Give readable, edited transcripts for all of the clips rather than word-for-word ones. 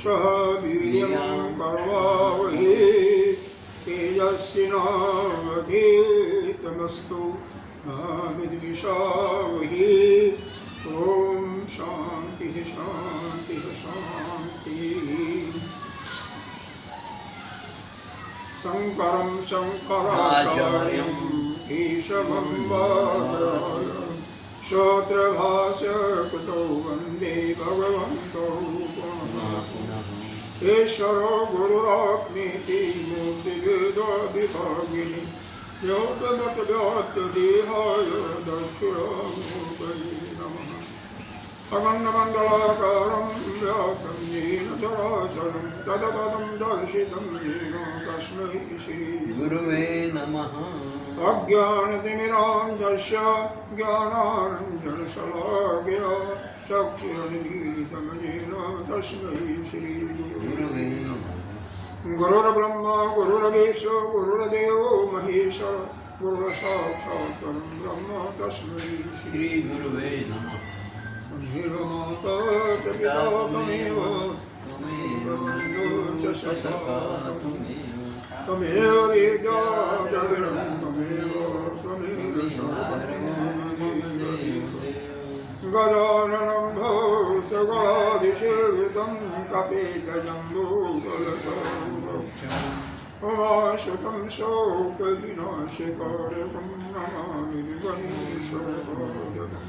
सह वीर्यं करवावहै तेजस्विनावधीतमस्तु मा विद्विषावहै। ओम शांति शांति शांति। शंकरं शंकराचार्यं केशवं बादरायणं श्रोत्रभास्य कृतो वन्दे भगवन्तो पुनः। ईश्वरो गुरुरात्मेति मूर्तिभेदविभागिनि व्योमवद्व्याप्तदेहाय दक्षिणामूर्तये नमः। अखण्डमण्डलाकारं व्याप्तं येन चराचरं तत्पदं दर्शितं येन तस्मै श्रीगुरवे नमः। अज्ञानतिमिरान्धस्य ज्ञानाञ्जनशलाकया चक्षुरुन्मीलितं येन तस्मै श्रीगुरवे नमः। गुरुर्ब्रह्मा गुरुर्विष्णु गुरुर्देवो महेश्वर गुरुर्साक्षात् परं ब्रह्म तस्मै श्रीगुरवे नमः। त्वमेव माता च पिता त्वमेव बन्धुः च सखा त्वमेव विद्या द्रविणं त्वमेव सर्वं गजाननं भूतगणाधिसेवितं कपितजम्बूफलचारुभक्षम् उमासुतं शोकविनाशकारकं नमामि गणेशोपगतं।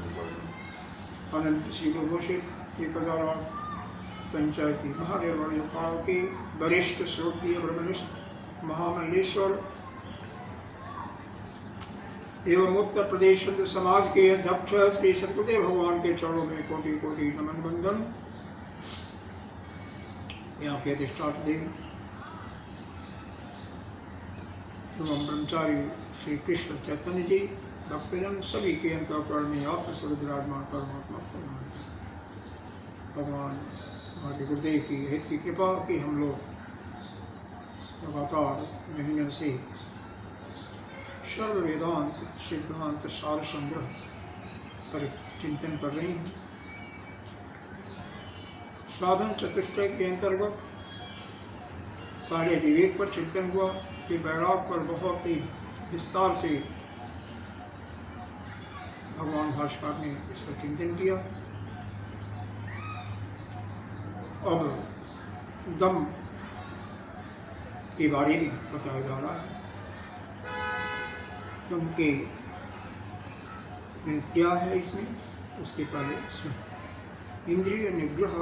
अनंत शिव घोषित 1008 पंचायती महानिर्वाण अखाड़ों के वरिष्ठ श्रोत्रिय ब्रह्मनिष्ठ महामंडलेश्वर एवं उत्तर प्रदेश संत समाज के अध्यक्ष श्री सतगुरुदेव भगवान के चरणों में कोटि कोटि नमन बंदन। यहाँ के अधिष्ठाता देव एवं ब्रह्मचारी श्री कृष्ण चैतन्य जी भक्तजन सभी के अंतःकरण में आत्मस्वरूप विराजमान परमात्मा भगवान हमारे गुरुदेव की हित की कृपा कि हम लोग लगातार महीनों से सर्व वेदांत सिद्धांत सार संग्रह पर चिंतन कर रहे हैं। साधन चतुष्टय के अंतर्गत पहले विवेक पर चिंतन हुआ, फिर वैराग पर बहुत ही विस्तार से भगवान भास्कर ने इस पर चिंतन किया। अब दम के बारे में बताया जा रहा है। दम के में क्या है इसमें, उसके पहले इसमें इंद्रिय निग्रह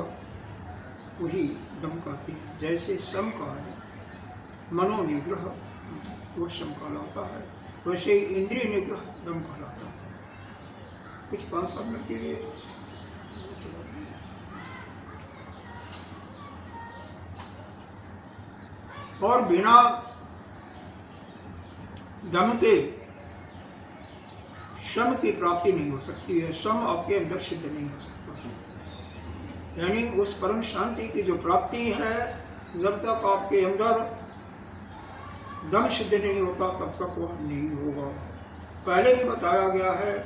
वही दम कहते हैं। जैसे सम का है मनोनिग्रह वो सम कहलाता है, वैसे इंद्रिय निग्रह दम कहलाता है। कुछ 5-7 मिनट के लिए और बिना दम के शम की प्राप्ति नहीं हो सकती है। शम आपके अंदर सिद्ध नहीं हो सकता है। यानी उस परम शांति की जो प्राप्ति है, जब तक आपके अंदर दम सिद्ध नहीं होता तब तक वह नहीं होगा। पहले भी बताया गया है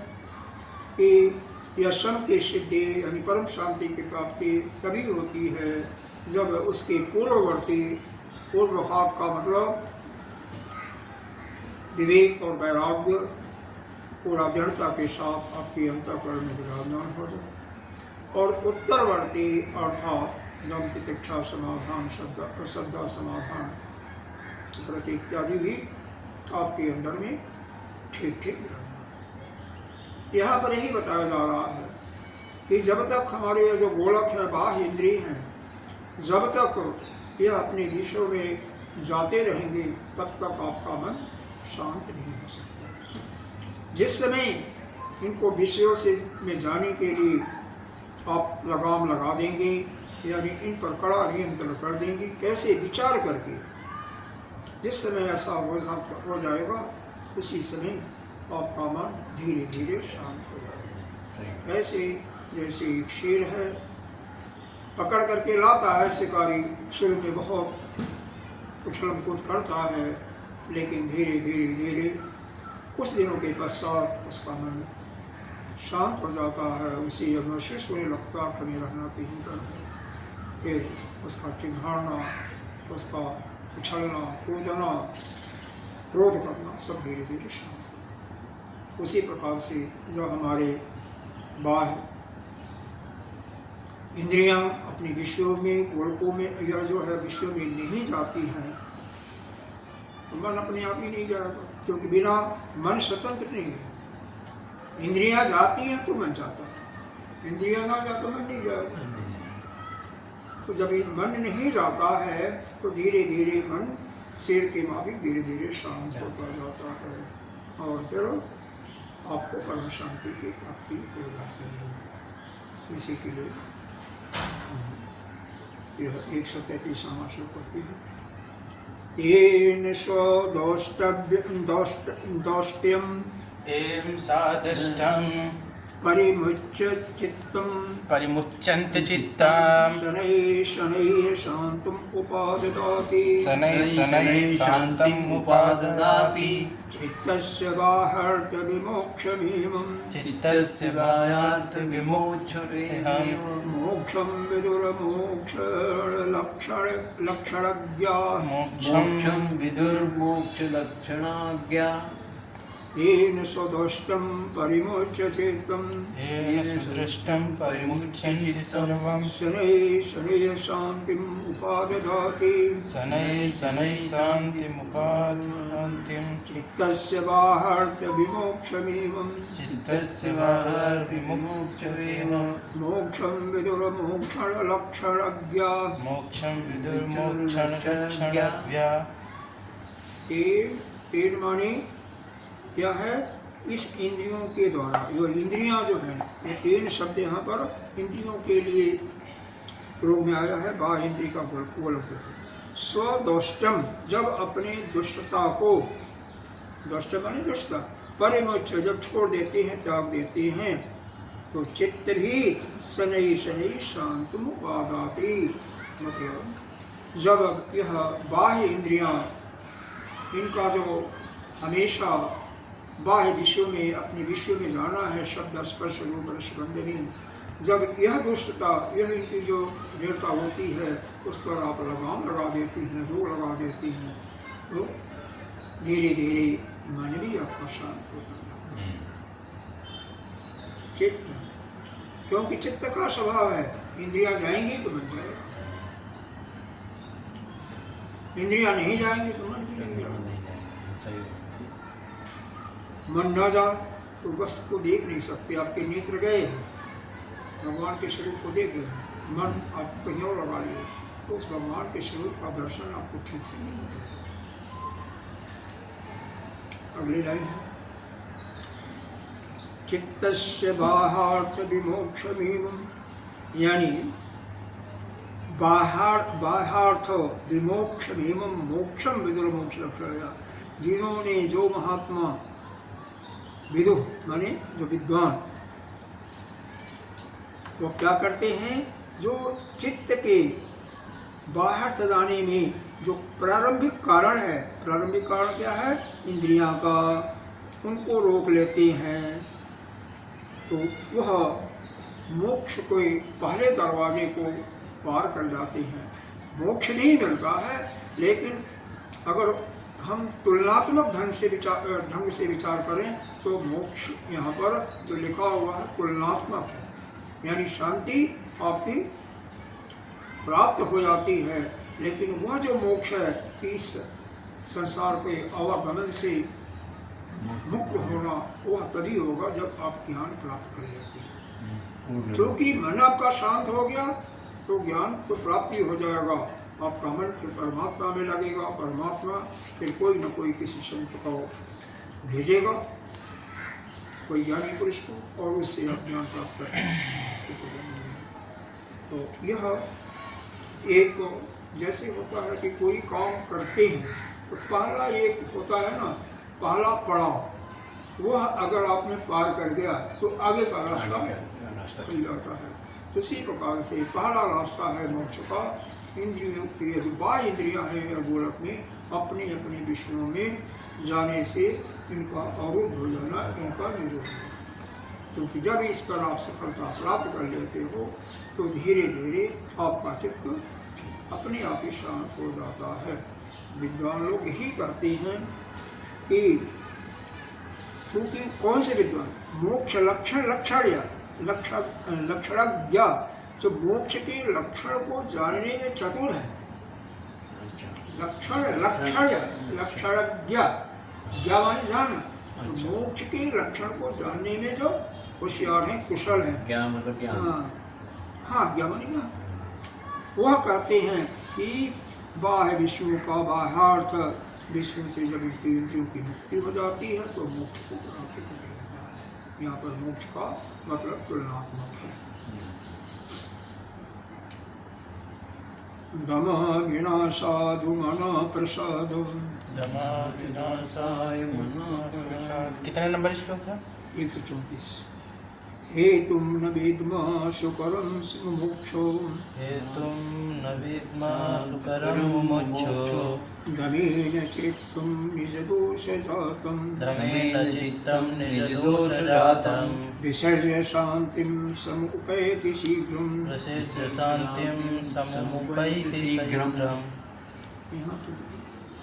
कि यह शम की सिद्धि यानी परम शांति की प्राप्ति तभी होती है जब उसके पूर्ववर्ती पूर्व भाव का मतलब विवेक और वैराग्य पूरा दृढ़ता के साथ आपके अंतःकरण में विराजमान हो जाए, और उत्तरवर्ती अर्थात दम तितिक्षा समाधान श्रद्धा समाधान प्रति इत्यादि भी आपके अंदर में ठीक ठीक विराजमान। यहाँ पर यही बताया जा रहा है कि जब तक हमारे जो गोलक है बाह्य इंद्रिय हैं, जब तक यह अपने विषयों में जाते रहेंगे तब तक आपका मन शांत नहीं हो सकता। जिस समय इनको विषयों से में जाने के लिए आप लगाम लगा देंगे, यानी इन पर कड़ा नियंत्रण कर देंगे, कैसे विचार करके, जिस समय ऐसा हो जाएगा उसी समय आपका मन धीरे धीरे शांत हो जाएगा। ऐसे जैसे एक शेर है, पकड़ करके लाता है शिकारी, शुरू में बहुत उछल कूद करता है, लेकिन धीरे धीरे धीरे कुछ दिनों के पश्चात उसका मन शांत हो जाता है। उसे यह महसूस होने लगता कि मैं रहना कहीं पर है, फिर उसका चिढ़ाना, उसका उछलना, कूदना, क्रोध करना सब धीरे धीरे शांत हो। उसी प्रकार से जो हमारे बाह्य इंद्रियां अपनी विषयों में, गोलकों में या जो है विषयों में नहीं जाती हैं, तो मन अपने आप ही नहीं जाएगा, क्योंकि बिना मन स्वतंत्र नहीं है। इंद्रियां जाती हैं तो मन जाता है, इंद्रियां ना जाए तो मन नहीं जाएगा। तो जब मन नहीं जाता है तो धीरे धीरे मन सिर के माफिक धीरे धीरे शांत होता जाता है और फिर आपको परम शांति की प्राप्ति हो जाती है। इसी के लिए यह 133वां श्लोक करती है। येन स्वदौष्ट्यम एवं सादष्टं परिमुच्यन्ते चित्तं शनैः शनैः शान्तम् उपाददाति शान्तम् उपाददाति चित्तस्य बाह्यार्थविमोक्षमेवं मोक्षं विदुर्मोक्षलक्षणज्ञा येन स्वदृष्टं परिमुच्य चित्तं शनैः शनैः शान्तिम् उपाददाति चित्तस्य बाह्यार्थविमोक्षमेवं मोक्षं विदुर्मोक्षलक्षणज्ञा। तेन माने यह है इस इंद्रियों के द्वारा, जो इंद्रियां जो हैं, ये तीन शब्द यहाँ पर इंद्रियों के लिए प्रयोग में आया है। बाह्य इंद्रिय का गोलक स्वदोष्टम, जब अपने दुष्टता को, दुष्ट माने दुष्टता, परिमुच्य जब छोड़ देते हैं, त्याग देते हैं, तो चित्त भी शनैः शनैः शान्तम् उपाददाति। मतलब जब यह बाह्य इंद्रियां, इनका जो हमेशा बाह्य विषयों में, अपने विषयों में जाना है, शब्द स्पर्श रूप रस गंध में, जब यह दुष्टता, यह इनकी जो दृढ़ता होती है, उस पर आप लगाम लगा देती हैं, रोक लगा देती हैं, तो धीरे धीरे मन भी आपका शांत होता है। चित्त, क्योंकि चित्त का स्वभाव है, इंद्रियां जाएंगी तो मन जाएगा, इंद्रियां नहीं जाएंगी तो मन भी नहीं जाएगा। मन न जाए तो वस्तु को देख नहीं सकते, आपके नेत्र गए हैं, भगवान के स्वरूप को देख रहे हैं, मन आप कहीं और लगा लिए तो उस भगवान के स्वरूप का दर्शन आपको ठीक से नहीं होता। अगली लाइन है, चित्तस्य बाह्यार्थ विमोक्षमेवं, यानी बाह्यार्थ विमोक्षमेवं मोक्षम विदुर्मोक्षलक्षणज्ञा। जिन्होंने, जो महात्मा, विदु माने जो विद्वान, वो क्या करते हैं, जो चित्त के बाह्यार्थ जाने में जो प्रारंभिक कारण है, प्रारंभिक कारण क्या है, इंद्रियां का, उनको रोक लेते हैं, तो वह मोक्ष के पहले दरवाजे को पार कर जाते हैं। मोक्ष नहीं मिलता है, लेकिन अगर हम तुलनात्मक ढंग से विचार करें तो मोक्ष यहाँ पर जो लिखा हुआ है तुलनात्मक है, यानी शांति आपकी प्राप्त हो जाती है, लेकिन वह जो मोक्ष है, इस संसार के आवागमन से मुक्त होना, वह तभी होगा जब आप ज्ञान प्राप्त कर लेते हैं। क्योंकि मन आपका शांत हो गया तो ज्ञान तो प्राप्ति हो जाएगा, आपका मन फिर परमात्मा में लगेगा, परमात्मा फिर कोई न कोई किसी संत को भेजेगा, कोई ज्ञानी पुरुष को, और उससे आप ज्ञान प्राप्त करेंगे। तो यह एक जैसे होता है कि कोई काम करते हैं तो पहला एक होता है ना, पहला पड़ाव, वह अगर आपने पार कर दिया तो आगे का रास्ता खुल जाता है। तो इसी प्रकार से पहला रास्ता है मोक्ष का, इंद्रियों की जो बाह्य इंद्रियां हैं गोलक में अपने अपने विषयों में जाने से इनका अवरुद्ध हो जाना, इनका निरोध होना। क्योंकि जब इस पर आप सफलता प्राप्त कर लेते हो तो धीरे धीरे आपका चित्त अपने आप ही शांत हो जाता है। विद्वान लोग यही कहते हैं कि क्योंकि कौन से विद्वान मोक्ष लक्षण लक्षाण्य लक्षणज्ञ, जो मोक्ष के लक्षण को जानने में चतुर है, लक्षण लक्षाण्य लक्षणज्ञ, ज्ञा माने जानना, तो मोक्ष के लक्षण को जानने में जो होशियार है, कुशल है, क्या मतलब क्या? हाँ ज्ञा माने ज्ञान, वह कहते हैं कि बाह्य विश्व का बाह्यार्थ विश्व से जब इंद्रियों की मुक्ति हो जाती है तो मोक्ष को प्राप्त कर लेता है। यहाँ पर मोक्ष का मतलब तुलनात्मक है। दम विनाशादु मन प्रसाद, कितने नंबर श्लोक है? 134। हेतुं न विद्मः सुकरं मोक्षो, हेतुं न विद्मः सुकरं मुमुक्षो, दमेन चित्तं निजदोषजातं, दमेन चित्तं निजदोषजातं, विसर्ज्य शान्तिं समुपैति शीघ्रं, प्रसिद्ध शान्तिं समुपैति शीघ्रम्। यहाँ तो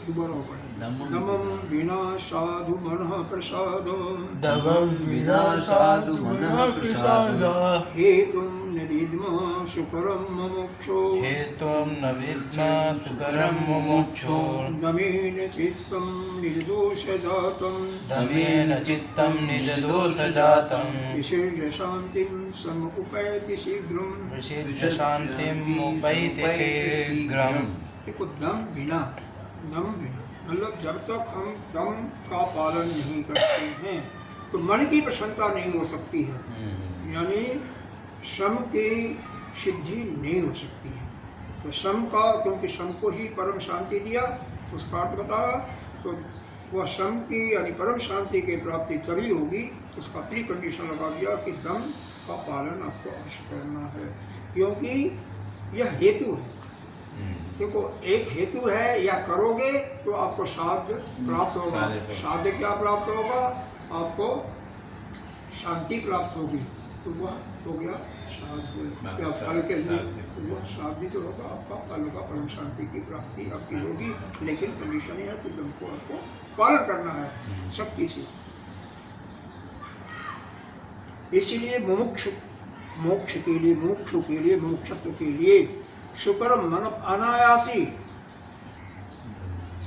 एक बार और पढ़ें। दमं विना साधु मनः प्रसाद, दमं विना साधु मनः प्रसाद, हेतुं न विद्मः सुकरं मुमुक्षो, हेतुं न विद्मः सुकरं मुमुक्षो, दमेन चित्तं निर्दोषजातं, दमेन चित्तं निजदोषजातं, विसर्ज्य शान्तिं समुपैति शीघ्रं, प्रसिद्ध शान्तिम् उपैति शीघ्रम्। देखो दम बिना मतलब जब तक हम दम का पालन नहीं करते हैं तो मन की प्रसन्नता नहीं हो सकती है, यानी श्रम की सिद्धि नहीं हो सकती है। तो श्रम का, क्योंकि श्रम को ही परम शांति दिया, उसका अर्थ बताया, तो वह श्रम की यानी परम शांति की प्राप्ति तभी होगी, उसका प्री कंडीशन लगा दिया कि दम का पालन आपको अवश्य करना है, क्योंकि यह हेतु है। देखो एक हेतु है, या करोगे तो आपको साध्य प्राप्त होगा। साध्य क्या प्राप्त होगा? आपको शांति प्राप्त होगी, तो वह हो गया साध्य। क्या फल के लिए तो वह साध्य जो होगा आपका फल होगा, परम शांति की प्राप्ति आपकी होगी। लेकिन कंडीशन यह है कि तुमको आपको पालन करना है शक्ति से। इसीलिए मुमुक्षु मोक्ष के लिए, मुमुक्षु के लिए, मुमुक्षत्व के लिए सुकरम मतलब अनायासी,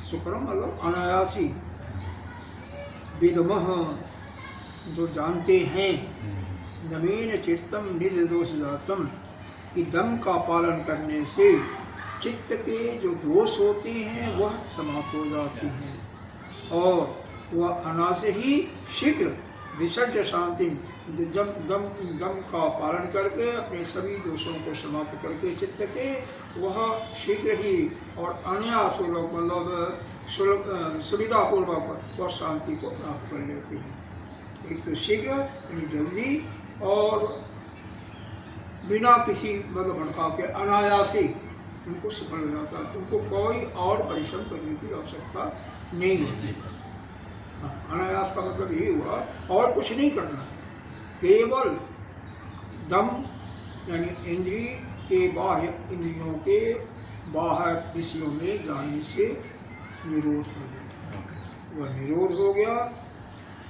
सुकरम मतलब अनायासी, विद्मः जो जानते हैं, दमेन चित्तम निज दोष जातम, कि दम का पालन करने से चित्त के जो दोष होते हैं वह समाप्त हो जाते हैं और वह अनायास ही शीघ्र विसर्ज शांति, जब दम का पालन करके अपने सभी दोषों को समाप्त करके चित्त के वह शीघ्र ही और अनायास मतलब सुविधापूर्वक वह शांति को प्राप्त कर लेते हैं। एक तो शीघ्र यानी जल्दी और बिना किसी मतलब भड़काव के अनायासी उनको सफल हो जाता है, उनको कोई और परिश्रम करने की आवश्यकता नहीं होती। अनायास का मतलब यही हुआ और कुछ नहीं करना है, केवल दम यानी इंद्रिय के बाह्य इंद्रियों के बाह्य विषयों में जाने से निरोध हो गया। वह निरोध हो गया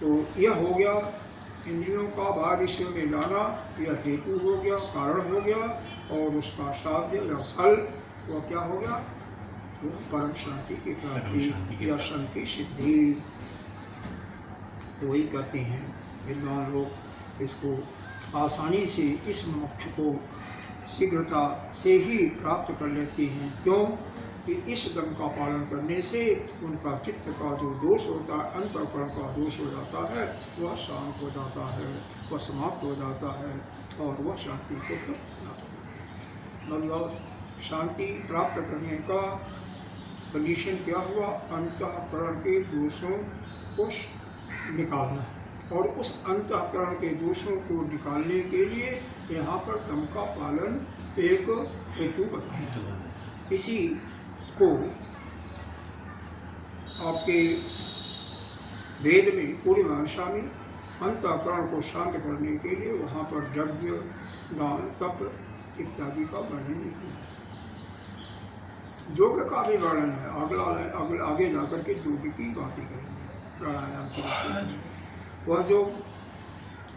तो यह हो गया इंद्रियों का बाह्य विषयों में जाना, यह हेतु हो गया, कारण हो गया, और उसका साध्य या फल वह क्या हो गया? वह परम शांति की प्राप्ति या शांति सिद्धि। तो वही कहते हैं विद्वान लोग, इसको आसानी से इस मोक्ष को शीघ्रता से ही प्राप्त कर लेते हैं। क्यों? कि इस दम का पालन करने से उनका चित्त का जो दोष होता है, अंतःकरण का दोष हो जाता है, वह शांत हो जाता है, वह समाप्त हो जाता है और वह शांति को प्राप्त करता है। मतलब शांति प्राप्त करने का कंडीशन क्या हुआ? अंतःकरण के दोषों को निकालना, और उस अंतःकरण के दोषों को निकालने के लिए यहाँ पर दम का पालन एक हेतु बताया। इसी को आपके वेद में पूरी भाषा में अंतःकरण को शांत करने के लिए वहाँ पर यज्ञ, दान, तप इत्यादि का वर्णन नहीं किया। योग का भी वर्णन है, आगे जाकर के योग की बातें करेंगे, प्राणायाम की बातें करेंगे। वह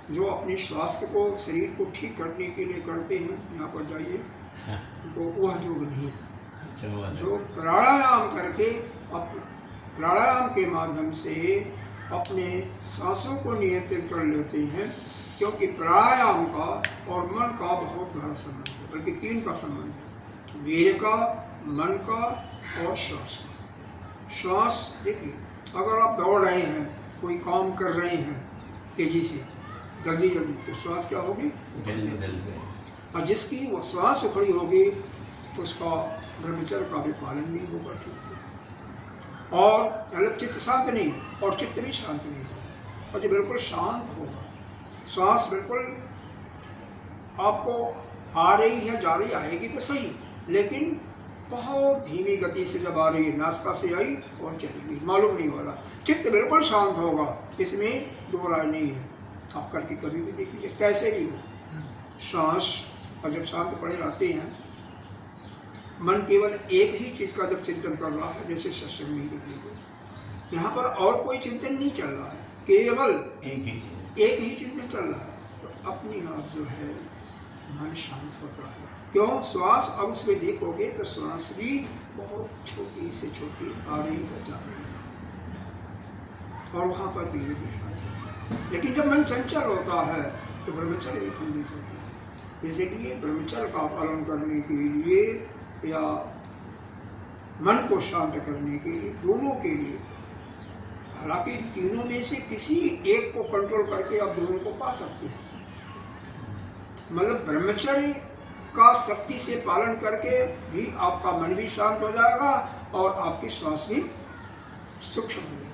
जो अपने स्वास्थ्य को, शरीर को ठीक करने के लिए करते हैं, यहाँ पर जाइए तो वह योग नहीं है। जो प्राणायाम करके प्राणायाम के माध्यम से अपने सांसों को नियंत्रित कर लेते हैं, क्योंकि प्राणायाम का और मन का बहुत गहरा संबंध है, बल्कि 3 का संबंध है, वीर्य का, मन का और श्वास का। श्वास देखिए, अगर आप दौड़ रहे हैं, कोई काम कर रहे हैं तेजी से, जल्दी जल्दी, तो श्वास क्या होगी? और जिसकी वो श्वास उखड़ी होगी तो उसका ब्रह्मचर्य का भी पालन नहीं होगा ठीक से, और मतलब चित्त शांत नहीं, और चित्त भी शांत नहीं होगा। और जो बिल्कुल शांत होगा, श्वास बिल्कुल आपको आ रही है, जा रही, आएगी तो सही, लेकिन बहुत धीमी गति से जब आ रही है, नासिका से आई और चली गई, मालूम नहीं हो रहा। चित्त बिल्कुल शांत होगा, इसमें दो राय नहीं है। आप करके कभी भी देख लीजिए, कैसे भी हो, सांस और जब शांत पड़े रहते हैं, मन केवल एक ही चीज का जब चिंतन कर रहा है, जैसे सत्संग में ही देख लीजिए, यहाँ पर और कोई चिंतन नहीं चल रहा है, केवल एक ही चिंतन चल रहा है, तो अपने आप जो है मन शांत होता है। क्यों? श्वास, अब उसमें देखोगे तो श्वास भी बहुत छोटी से छोटी आ रही है, जा रही है, और वहाँ पर भी ये शांत है। लेकिन जब मन चंचल होता है तो ब्रह्मचर्य भी खंडित होता है। इसीलिए ब्रह्मचर्य का पालन करने के लिए या मन को शांत करने के लिए, दोनों के लिए, हालांकि तीनों में से किसी एक को कंट्रोल करके आप दोनों को पा सकते हैं। मतलब ब्रह्मचर्य का शक्ति से पालन करके भी आपका मन भी शांत हो जाएगा और आपकी श्वास भी सूक्ष्म हो जाएगी।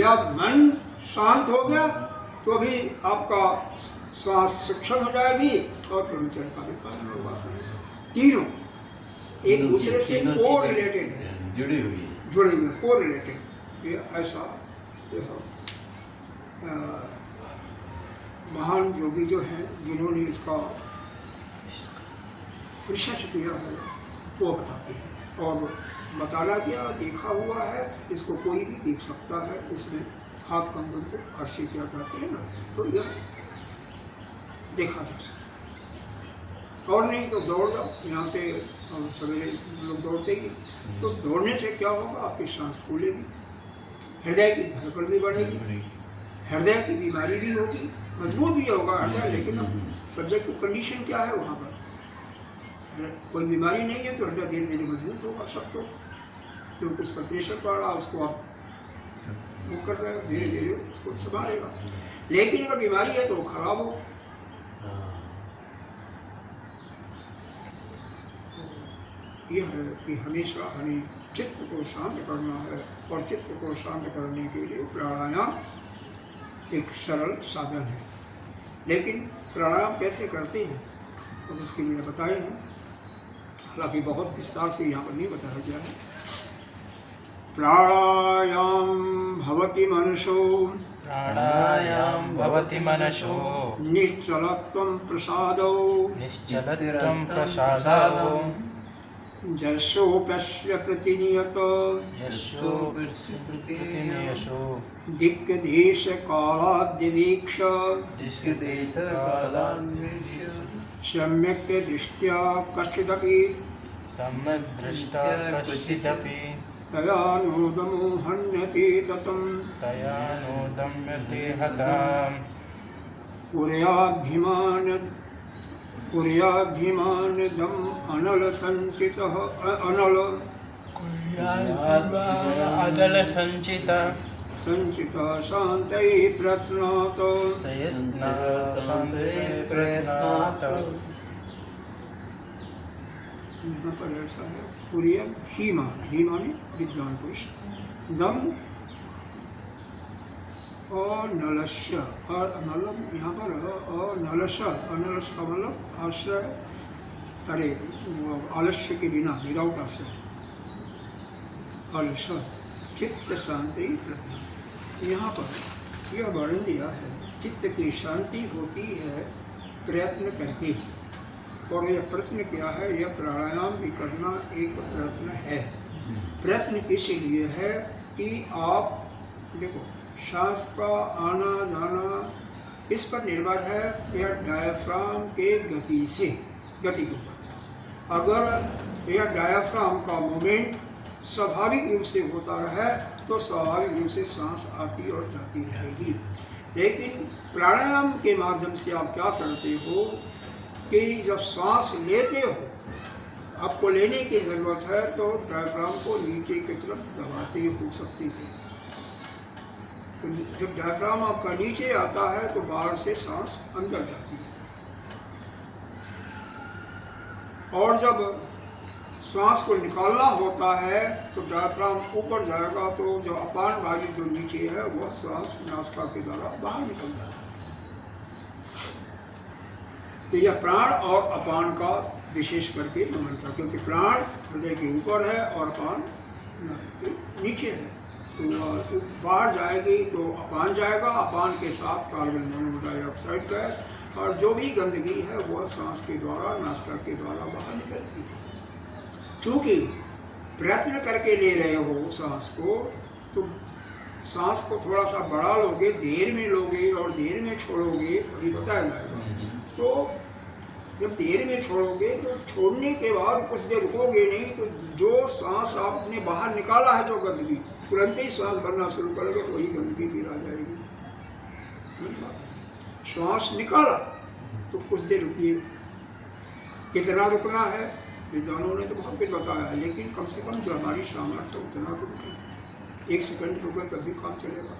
या मन शांत हो गया तो भी आपका श्वास सूक्ष्म हो जाएगी और ब्रह्मचर्य का भी पालन होगा। तीनों एक दूसरे से को रिलेटेड है, जुड़े हुए को रिलेटेड। ये ऐसा महान योगी जो हैं, जिन्होंने इसका रिसर्च किया है, वो बताते हैं, और बताना क्या, देखा हुआ है, इसको कोई भी देख सकता है। इसमें हाथ कंगन को अर्शी क्या कहते हैं ना, तो यह देखा जा सकता है। और नहीं तो दौड़ जाओ, यहाँ से सवेरे लोग दौड़ते ही, तो दौड़ने से क्या होगा, आपकी सांस फूलेगी, हृदय की धड़कन भी बढ़ेगी, हृदय की बीमारी भी होगी, मजबूत भी होगा हृदय। लेकिन अब सब्जेक्ट टू कंडीशन क्या है, वहाँ पर कोई बीमारी नहीं है तो हृदय धीरे धीरे मजबूत होगा, सख्त होगा, क्योंकि उस पर प्रेशर पड़ रहा, उसको आप वो कर रहे हो, धीरे धीरे उसको संभालेगा। लेकिन अगर बीमारी है तो वो खराब हो। यह है कि हमेशा हमें चित्त को शांत करना है, और चित्त को शांत करने के लिए प्राणायाम एक सरल साधन है। लेकिन प्राणायाम कैसे करते हैं तो उसके लिए बताए हैं, हालांकि बहुत विस्तार से यहाँ पर नहीं बताया गया है। प्राणायाम भवति मनसो, प्राणायाम भवति मनसो निश्चलत्वं प्रसादो, निश्चलत्वं प्रसादो, जशोपस्य प्रतिनियतो, प्रतिनियशो, दिक्देश कालाद्यवीक्ष, सम्यक् दृष्ट्या कश्चिदपि, सम्यक् दृष्टा कश्चिदपि, तया नोदमो हन्यते ततं, तया नोदम्यते हताम्, कुर्याद्धिमानदम् अनल संचितः अनल अदल संचिता संचितः शान्तये प्रयत्नात्, सयत्ना शान्ते प्रयत्नात्। यहाँ पर ऐसा है, कुर्याद्धीमान, धीमाने विद्वान पुरुष, दम और नलस्य, और नलम यहाँ पर और नलस, अनलस का मतलब आश्रय, अरे आलस्य के बिना, विदाउट आश्रय, आलस्य चित्त शांति प्रज्ञा। यहाँ पर यह वर्णन दिया है, चित्त की शांति होती है प्रयत्न करके, और यह प्रयत्न क्या है, यह प्राणायाम भी करना एक प्रयत्न है। प्रयत्न इसीलिए है कि आप देखो सांस का आना जाना इस पर निर्भर है यह डायफ्राम के गति के ऊपर। अगर यह डायफ्राम का मूवमेंट स्वाभाविक रूप से होता रहे तो स्वाभाविक रूप से सांस आती और जाती रहेगी। लेकिन प्राणायाम के माध्यम से आप क्या करते हो कि जब सांस लेते हो, आपको लेने की जरूरत है तो डायफ्राम को नीचे की तरफ दबाते हो शक्ति से। तो जब डायफ्राम आपका नीचे आता है तो बाहर से सांस अंदर जाती है, और जब सांस को निकालना होता है तो डायफ्राम ऊपर जाएगा तो जो अपान वायु जो नीचे है वह सांस नासिका के द्वारा बाहर निकल जाएगा। तो यह प्राण और अपान का विशेष करके मूवमेंट है, क्योंकि प्राण हृदय के ऊपर है और अपान नीचे है। तो बाहर जाएगी तो अपान जाएगा, अपान के साथ कार्बन मोनोऑक्साइड गैस और जो भी गंदगी है वह सांस के द्वारा नासिका के द्वारा बाहर निकलती है। चूँकि प्रयत्न करके ले रहे हो सांस को, तो सांस को थोड़ा सा बढ़ा लोगे, देर में लोगे और देर में छोड़ोगे, अभी बताया जाएगा। तो जब देर में छोड़ोगे तो छोड़ने के बाद कुछ देर रुकोगे नहीं, तो जो सांस आपने बाहर निकाला है जो गंदगी, तुरंत ही सांस भरना शुरू करोगे तो वही गंदगी भी आ जाएगी। श्वास निकाला तो कुछ देर रुकिए। कितना रुकना है विद्वानों ने तो बहुत कुछ बताया है, लेकिन कम से कम जो हमारी सामर्थ्य उतना तो रुके। 1 सेकंड रुके तब भी काम चलेगा।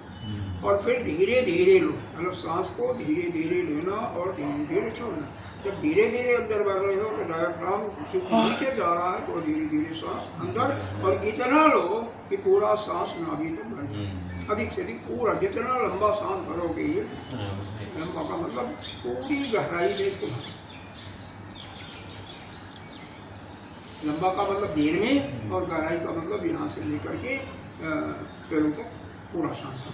और फिर धीरे धीरे लो, मतलब सांस को धीरे धीरे लेना और धीरे धीरे छोड़ना। जब धीरे धीरे अंदर बढ़ रहे हो तो डायफ्राम जो नीचे जा रहा है तो धीरे धीरे सांस अंदर, और इतना लो कि पूरा सांस नाभि तक भर जाए। अधिक से अधिक पूरा जितना लंबा सांस भरोगे, लंबा का मतलब पूरी गहराई में इसको भरो। लंबा का मतलब देर में, और गहराई का मतलब यहाँ से लेकर के पैरों तक पूरा सांस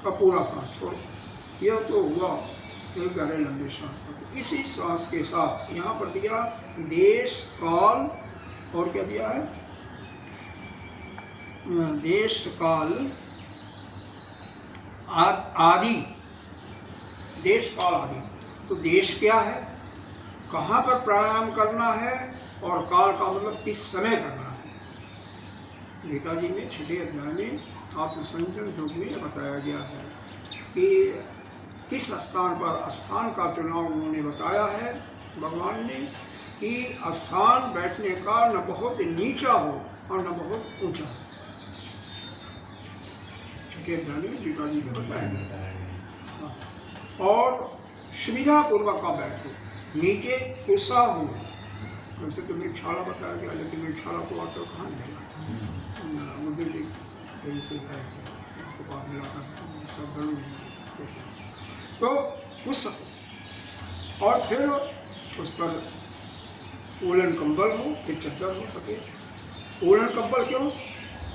का पूरा सांस छोड़ो। यह तो हुआ एक गहरे लंबे सांस का। इसी सांस के साथ यहाँ पर दिया देश काल, और क्या दिया है, देश काल आदि, देश काल आदि। तो देश क्या है, कहाँ पर प्राणायाम करना है, और काल का मतलब किस समय करना है। गीता जी में 6 अध्याय में आत्मसंयम योग में बताया गया है कि किस स्थान पर, स्थान का चुनाव उन्होंने बताया है भगवान ने, कि स्थान बैठने का न बहुत नीचा हो और न बहुत ऊंचा हो। 6 अध्याय में गीता जी ने बताया गया। और सुविधा पूर्वक का बैठो, नीचे कुर्सा हो। वैसे तो मृगशाला बताया गया, लेकिन मृगशाला को आजकल कहाँ मिलेगा। मुद्दे जी कहीं से गए थे तो पास मिला था सब बड़ों कैसे, तो कुछ सको, और फिर उस पर ओलन कंबल हो, फिर चद्दर हो सके। ओलन कंबल क्यों,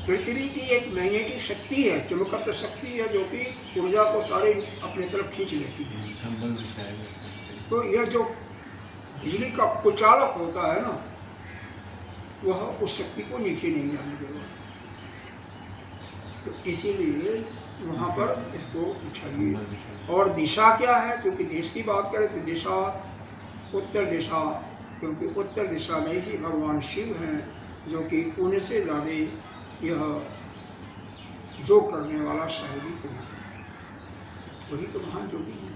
पृथ्वी की एक मैग्नेटिक शक्ति है, चुंबकत्व शक्ति है, जो कि ऊर्जा को सारे अपने तरफ खींच लेती है। तो यह जो बिजली का कुचालक होता है ना, वह उस शक्ति को नीचे नहीं जाने देगा। तो इसीलिए वहाँ पर इसको बिछाइए। और दिशा क्या है, क्योंकि देश की बात करें तो दिशा उत्तर दिशा, क्योंकि उत्तर दिशा में ही भगवान शिव हैं, जो कि उनसे ज़्यादा यह जो करने वाला शायद ही कोई है। वही तो महान योगी हैं,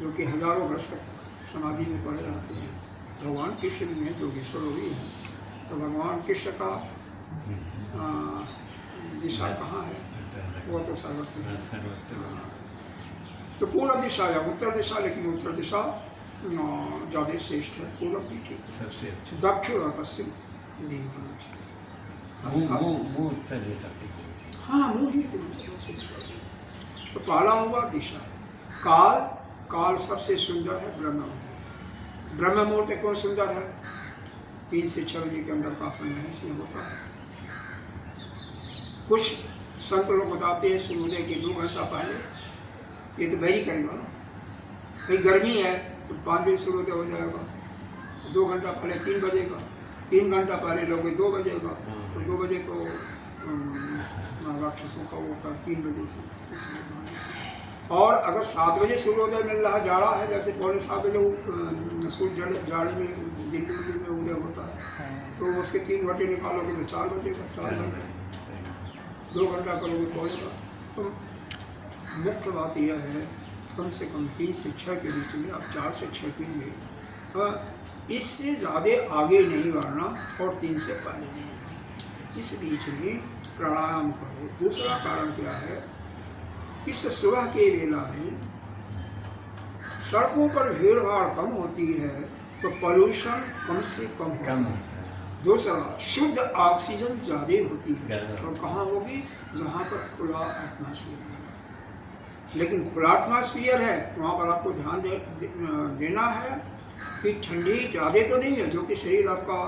जो कि हजारों वर्ष तक समाधि में पड़े रहते हैं। भगवान कृष्ण भी हैं, जोगेश्वर भी हैं। तो भगवान कृष्ण का दिशा कहाँ है, वो तो सर्वत्र है। तो पूर्व दिशा या उत्तर दिशा, लेकिन उत्तर दिशा ज़्यादा श्रेष्ठ है, पूर्व भी ठीक है सबसे अच्छा। दक्षिण और पश्चिम नहीं होना चाहिए। हाँ, मुँह ही से। तो पहला हुआ दिशा। काल, काल सबसे सुंदर है ब्रह्म मुहूर्त। ब्रह्म मुहूर्त कौन सुंदर है, 3 से 6 बजे के अंदर का समय है, इसमें होता है। कुछ संत लोग बताते हैं सूर्योदय के 2 घंटा पहले, ये तो वही करेगा ना, भाई गर्मी है तो 5 बजे सूर्योदय हो जाएगा, 2 घंटा पहले 3 बजे का, 3 घंटा पहले लोगे 2 बजे का, तो 2 बजे तो राक्षसों का वो होता है 3 बजे से, इसलिए। और अगर 7 बजे सूर्योदय मिल रहा, जाड़ा है, जैसे 6:45 बजे सूर्य जाड़े में दिल्ली में उदय होता है, तो उसके 3 घंटे निकालोगे तो 4 बजे का, 4 घंटे, 2 घंटा करोगे पौने का। तो मुख्य बात यह है कम से कम 3 से 6 के बीच में आप 4 से 6 कीजिए, इससे ज़्यादा आगे नहीं बढ़ना और 3 से पहले नहीं बढ़ना, इस बीच में प्राणायाम करो। दूसरा कारण क्या है, इस सुबह के वेला में सड़कों पर भीड़ भाड़ कम होती है तो पोल्यूशन कम से कम होता है। दूसरा, शुद्ध ऑक्सीजन ज़्यादा होती है, और कहाँ होगी, जहाँ पर खुला एटमॉस्फेयर है। लेकिन खुला एटमॉस्फेयर है वहाँ पर आपको ध्यान देना है कि ठंडी ज़्यादा तो नहीं है जो कि शरीर आपका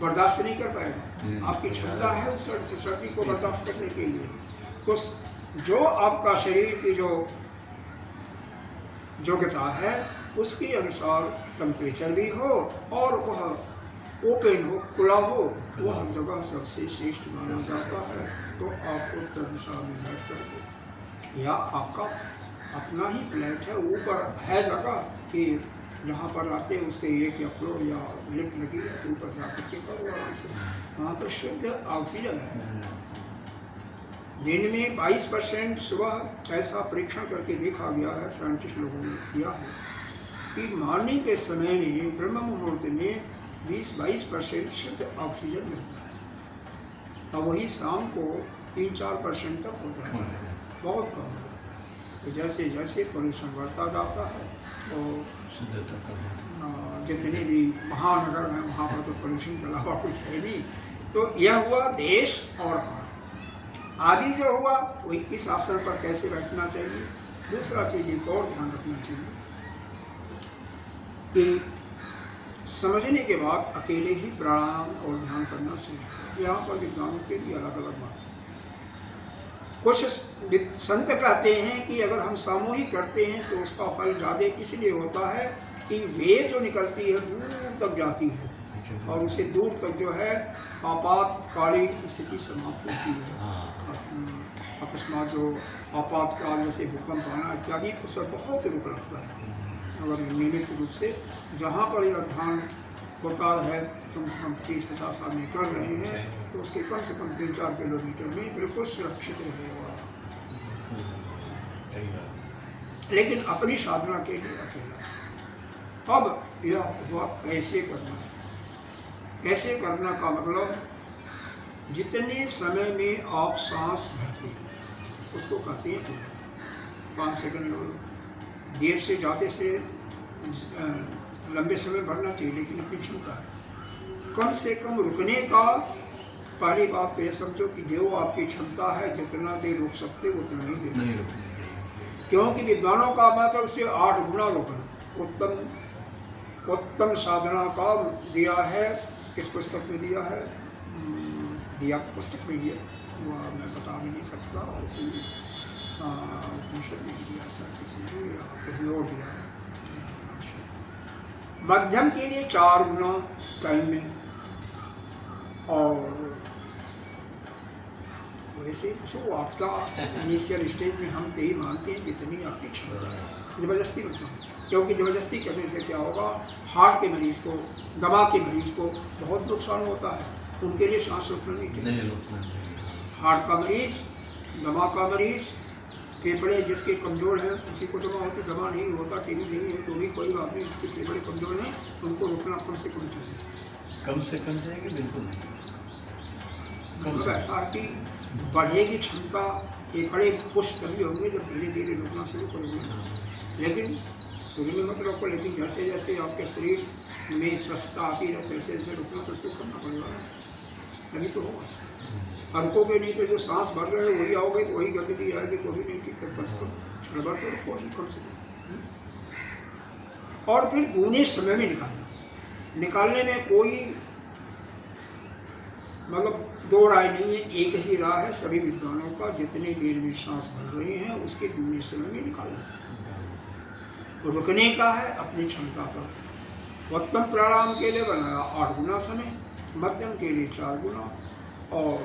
बर्दाश्त नहीं कर पाएगा, आपकी क्षमता है उस सर्दी को बर्दाश्त करने के लिए। तो जो आपका शरीर की जो योग्यता है उसके अनुसार टेम्परेचर भी हो और वह ओपन हो, खुला हो, वह जगह सबसे श्रेष्ठ माना जाता है। तो आप उत्तर दिशा में बैठ करके, या आपका अपना ही फ्लैट है, ऊपर है जगह कि जहाँ पर आते हैं उसके एक या फ्लोर या लिफ्ट लगी है, तो ऊपर जा करके करो आराम से, वहाँ पर शुद्ध ऑक्सीजन है। दिन में 22% सुबह ऐसा परीक्षण करके देखा गया है, साइंटिस्ट लोगों ने किया है कि मॉर्निंग के समय में ब्रह्म मुहूर्त में 20-22% शुद्ध ऑक्सीजन मिलता है, और वही शाम को 3-4% तक होता है, बहुत कम हो जाता है। तो जैसे जैसे पोल्यूशन बढ़ता जाता है तो जितने भी महानगर हैं वहाँ पर तो पोल्यूशन के अलावा कुछ है नहीं। तो यह हुआ देश और आदि जो हुआ वही इस आसन पर कैसे बैठना चाहिए। दूसरा चीज़ एक और ध्यान रखना चाहिए कि समझने के बाद अकेले ही प्राणायाम और ध्यान करना श्रेष्ठ है। यहाँ पर विद्वानों के लिए अलग अलग बात है। कुछ संत कहते हैं कि अगर हम सामूहिक करते हैं तो उसका फल ज़्यादा इसलिए होता है कि वेग जो निकलती है दूर तक जाती है, और उसे दूर तक जो है आपातकालीन स्थिति समाप्त होती है। अकस्मात जो आपातकाल जैसे भूकंप आना इत्यादि, उस पर बहुत रुक लगता है। अगर नियमित रूप से जहाँ पर यह ध्यान होता है कम से कम 30-50 आदमी कर रहे हैं तो उसके कम से कम 3-4 किलोमीटर में बिल्कुल सुरक्षित रहेगा। लेकिन अपनी साधना के लिए अकेला। अब यह हुआ कैसे करना। कैसे करना का मतलब जितने समय में आप सांस भरते हैं उसको कहते हैं पूरा। 5 सेकंड लो, देर से ज़्यादा से लंबे समय भरना चाहिए, लेकिन अपनी क्षमता है। कम से कम रुकने का पहली बात तो यह समझो कि जो आपकी क्षमता है जितना देर रुक सकते उतना ही देर, क्योंकि विद्वानों का मत है उससे 8 गुना रुकना। उत्तम साधना का दिया है, किस पुस्तक में दिया है, दिया पुस्तक में ही है, वह मैं बता भी नहीं सकता, इसी उपनिषद में ही दिया सर किसी ने या कहीं और दिया है। मध्यम के लिए 4 गुना टाइम में, और वैसे जो आपका इनिशियल स्टेज में हम यही मानते हैं जितनी आपकी क्षमता है, ज़बरदस्ती मत करो, क्योंकि ज़बरदस्ती करने से क्या होगा, हार्ट के मरीज को, दमा के मरीज को बहुत नुकसान होता है। उनके लिए सांस रोकना नहीं चाहिए। हार्ट का मरीज, दमा का मरीज, फेफड़े जिसके कमज़ोर हैं उसी को दमा होती, दमा नहीं होता, टीबी नहीं है तो भी कोई बात नहीं, जिसके फेफड़े कमज़ोर हैं उनको रोकना कम से कम चाहिए। कम से कम चाहिए, बिल्कुल नहीं। मतलब ऐसा है कि बढ़ेगी क्षमता, फेफड़े पुष्ट तभी होंगे जब धीरे धीरे रोकना शुरू करोगे। लेकिन शुरू में मत रोको, लेकिन जैसे जैसे आपके शरीर में स्वस्थता आती है तैसे जैसे रोकना तो उसको करना पड़ेगा, तभी तो होगा। और रुकोगे नहीं तो जो सांस भर रहे हो वही आओगे तो वही गंदगी आएगी तो भी नहीं ठीक है। कम से कम क्षण भर तो रुको ही कम से कम। और फिर दूने समय में निकालने में कोई मतलब 2 राय नहीं है, एक ही राय है सभी विद्वानों का, जितने देर में सांस भर रहे हैं उसके दूने समय में निकालना। रुकने का है अपनी क्षमता पर। उत्तम प्राणायाम के लिए बनाया 8 गुना समय, मध्यम के लिए 4 गुना और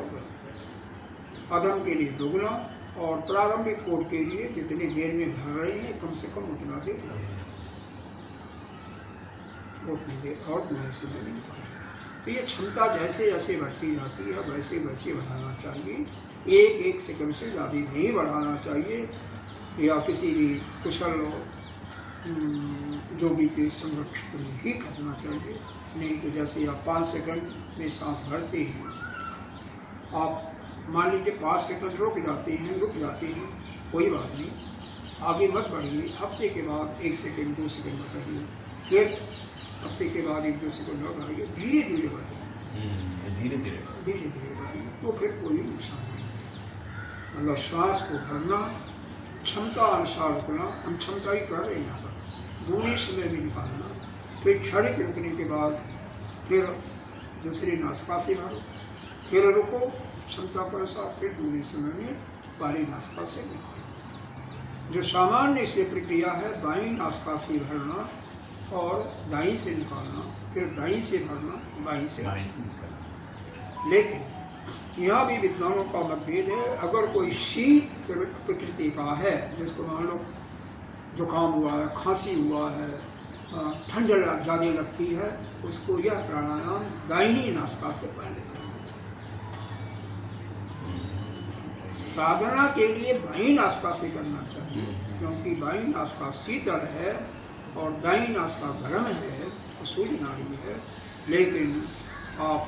अधम के लिए 2 गुना और प्रारंभिक कोट के लिए जितनी देर में भर रहे हैं कम से कम उतना देर लगेगा, उतनी देर और दूसरे समय में निकालें। तो ये क्षमता जैसे जैसे बढ़ती जाती है वैसे वैसे बढ़ाना चाहिए, एक सेकंड से ज़्यादा नहीं बढ़ाना चाहिए, या किसी भी कुशल जोगी के संरक्षण में ही करना चाहिए। नहीं तो जैसे आप 5 सेकंड में सांस भरते हैं, आप मान लीजिए 5 सेकंड रुक जाते हैं, कोई बात नहीं, आगे मत बढ़िए। हफ्ते के बाद 1 सेकंड 2 सेकंड बढ़ाइए, फिर हफ्ते के बाद 1-2 सेकंड और बढ़ाइए, धीरे धीरे बढ़ाइए, धीरे धीरे बढ़ाइए, तो फिर कोई नुकसान नहीं। मतलब श्वास को भरना, क्षमता अनुसार रुकना, हम क्षमता ही कर रहे हैं यहाँ पर, दूनी समय में निकालना, फिर क्षणिक रुकने के बाद फिर दूसरी नासिका से भरो, फिर रुको क्षमता के अनुसार, फिर दूनी समय में बाईं नासिका से निकालो। जो सामान्य इसलिए प्रक्रिया है बाईं नासिका से भरना और दाईं से निकालना, फिर दाईं से भरना, बाईं से निकालना। लेकिन यहाँ भी विद्वानों का मतभेद है। अगर कोई शीत प्रकृति का है, जिसको मान लो जुकाम हुआ है, खांसी हुआ है, ठंड ज़्यादा लगती है, उसको यह प्राणायाम दाहिनी नासिका से पहले करना चाहिए। साधना के लिए बाईं नासिका से करना चाहिए, क्योंकि बाईं नासिका शीतल है और दाईं नासिका गर्म है, सूर्य नाड़ी है। लेकिन आप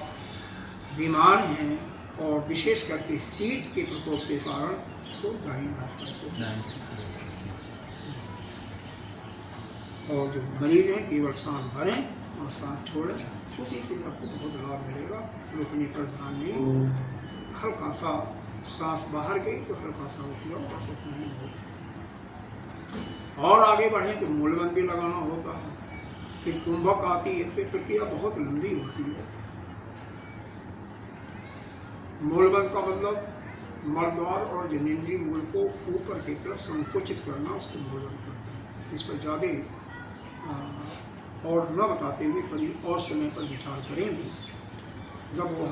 बीमार हैं और विशेष करके शीत के प्रकोप के कारण, तो दाईं नासिका से। और जो मरीज हैं केवल सांस भरें और सांस छोड़ें, उसी से आपको बहुत लाभ मिलेगा। रुकने पर ध्यान नहीं, हल्का सा सांस बाहर गई तो हल्का सा रुक जाओ, बस इतना ही बहुत। और आगे बढ़ें तो मूलबंद भी लगाना होता है, फिर कुंभक आती है, फिर प्रक्रिया बहुत लंबी होती है। मूलबंद का मतलब मलद्वार और जनेंद्रीय मूल को ऊपर की तरफ संकुचित करना, उसको मूलबंद करते हैं। इस पर ज़्यादा और न बताते हुए कभी और समय पर विचार करेंगे जब वह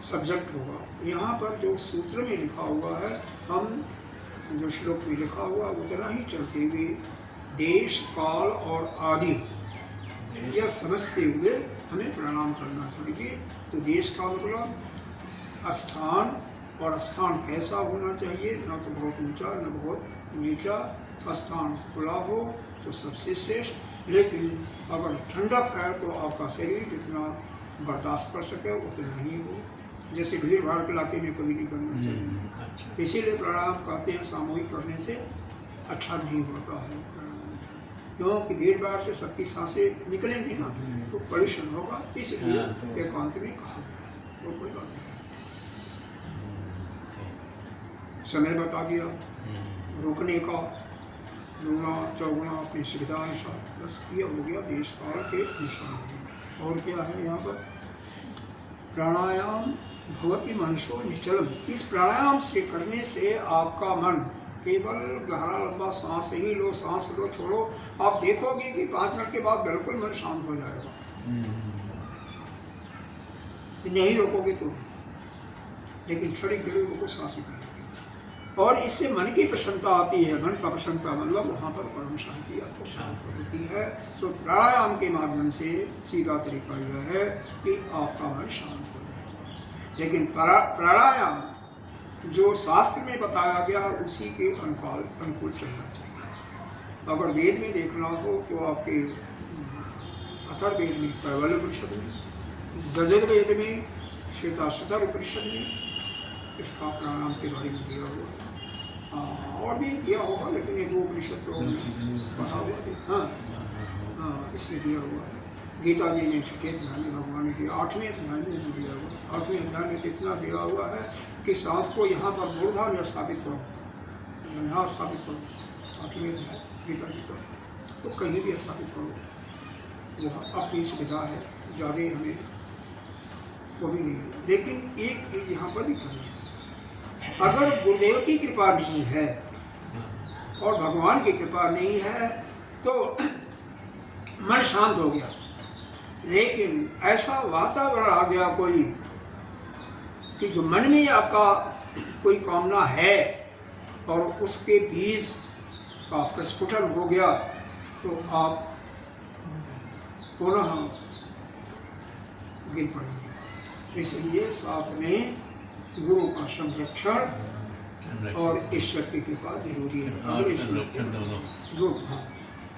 सब्जेक्ट होगा। यहाँ पर जो सूत्र में लिखा हुआ है, हम जो श्लोक में लिखा हुआ उतना ही चलते हुए देश काल और आदि यह समझते हुए हमें प्रणाम करना चाहिए। तो देश का मतलब स्थान, और स्थान कैसा होना चाहिए, न तो बहुत ऊंचा न बहुत नीचा, स्थान खुला हो तो सबसे श्रेष्ठ। लेकिन अगर ठंडक है तो आपका शरीर जितना बर्दाश्त कर सके उतना ही हो। जैसे भीड़ भाड़ के इलाके में कभी नहीं करना चाहिए। इसीलिए प्राणायाम कहते हैं सामूहिक करने से अच्छा नहीं होता है, क्योंकि भीड़ भाड़ से सबकी सांसें निकलेंगी ना, तो पॉल्यूशन होगा। इसलिए एकांत में कहा गया है, तो कोई बात नहीं। समय बता दिया, रुकने का दूना चौगुना अपनी सुविधा अनुसार, बस ये हो गया देश काल के अनुसार। और क्या है यहाँ पर, प्राणायाम भगवती मनुष्यो निश्चलम। इस प्राणायाम से करने से आपका मन केवल गहरा लंबा सांस ही लो, सांस लो छोड़ो, आप देखोगे कि 5 मिनट के बाद बिल्कुल मन शांत हो जाएगा। नहीं रोकोगे तो, लेकिन क्षणिक देर रोको, सांस ही और इससे मन की प्रसन्नता आती है। मन का प्रसन्नता मतलब वहाँ पर परम शांति आपको शांत होती है। तो प्राणायाम के माध्यम से सीधा तरीका यह है कि आपका मन शांत हो जाए। लेकिन प्राणायाम जो शास्त्र में बताया गया है उसी के अनुकूल चलना चाहिए। अगर वेद में देखना हो तो आपके अथर्ववेद में कैवल्य उपनिषद में, यजुर्वेद में श्वेताश्वतर उपनिषद में इसका प्राणायाम के बारे में दिया हुआ है। और भी दिया होगा, लेकिन ये 2 उपनिषद तो पढ़ा हुआ है। हाँ, इसमें दिया हुआ है। गीता जी ने 6ठे अध्याय में भगवान ने दिया, 8वें अध्याय में भी दिया हुआ है। 8वें अध्याय में इतना दिया हुआ है कि सांस को यहाँ पर मूर्धा स्थापित करो, यहाँ स्थापित करो। 8वें अध्याय गीता जी का, तो कहीं भी स्थापित करो, वह अपनी सुविधा है, ज़्यादा हमें वो भी नहीं है। लेकिन एक चीज़ यहाँ पर भी कमी है, अगर गुरुदेव की कृपा नहीं है और भगवान की कृपा नहीं है तो मन शांत हो गया। लेकिन ऐसा वातावरण आ गया कोई कि जो मन में आपका कोई कामना है और उसके बीज का प्रस्फुटन हो गया तो आप पुनः गिर पड़ेंगे। इसलिए साथ में गुरु का संरक्षण और ईश्वर की कृपा जरूरी है। अगले श्लोक गुरु, हाँ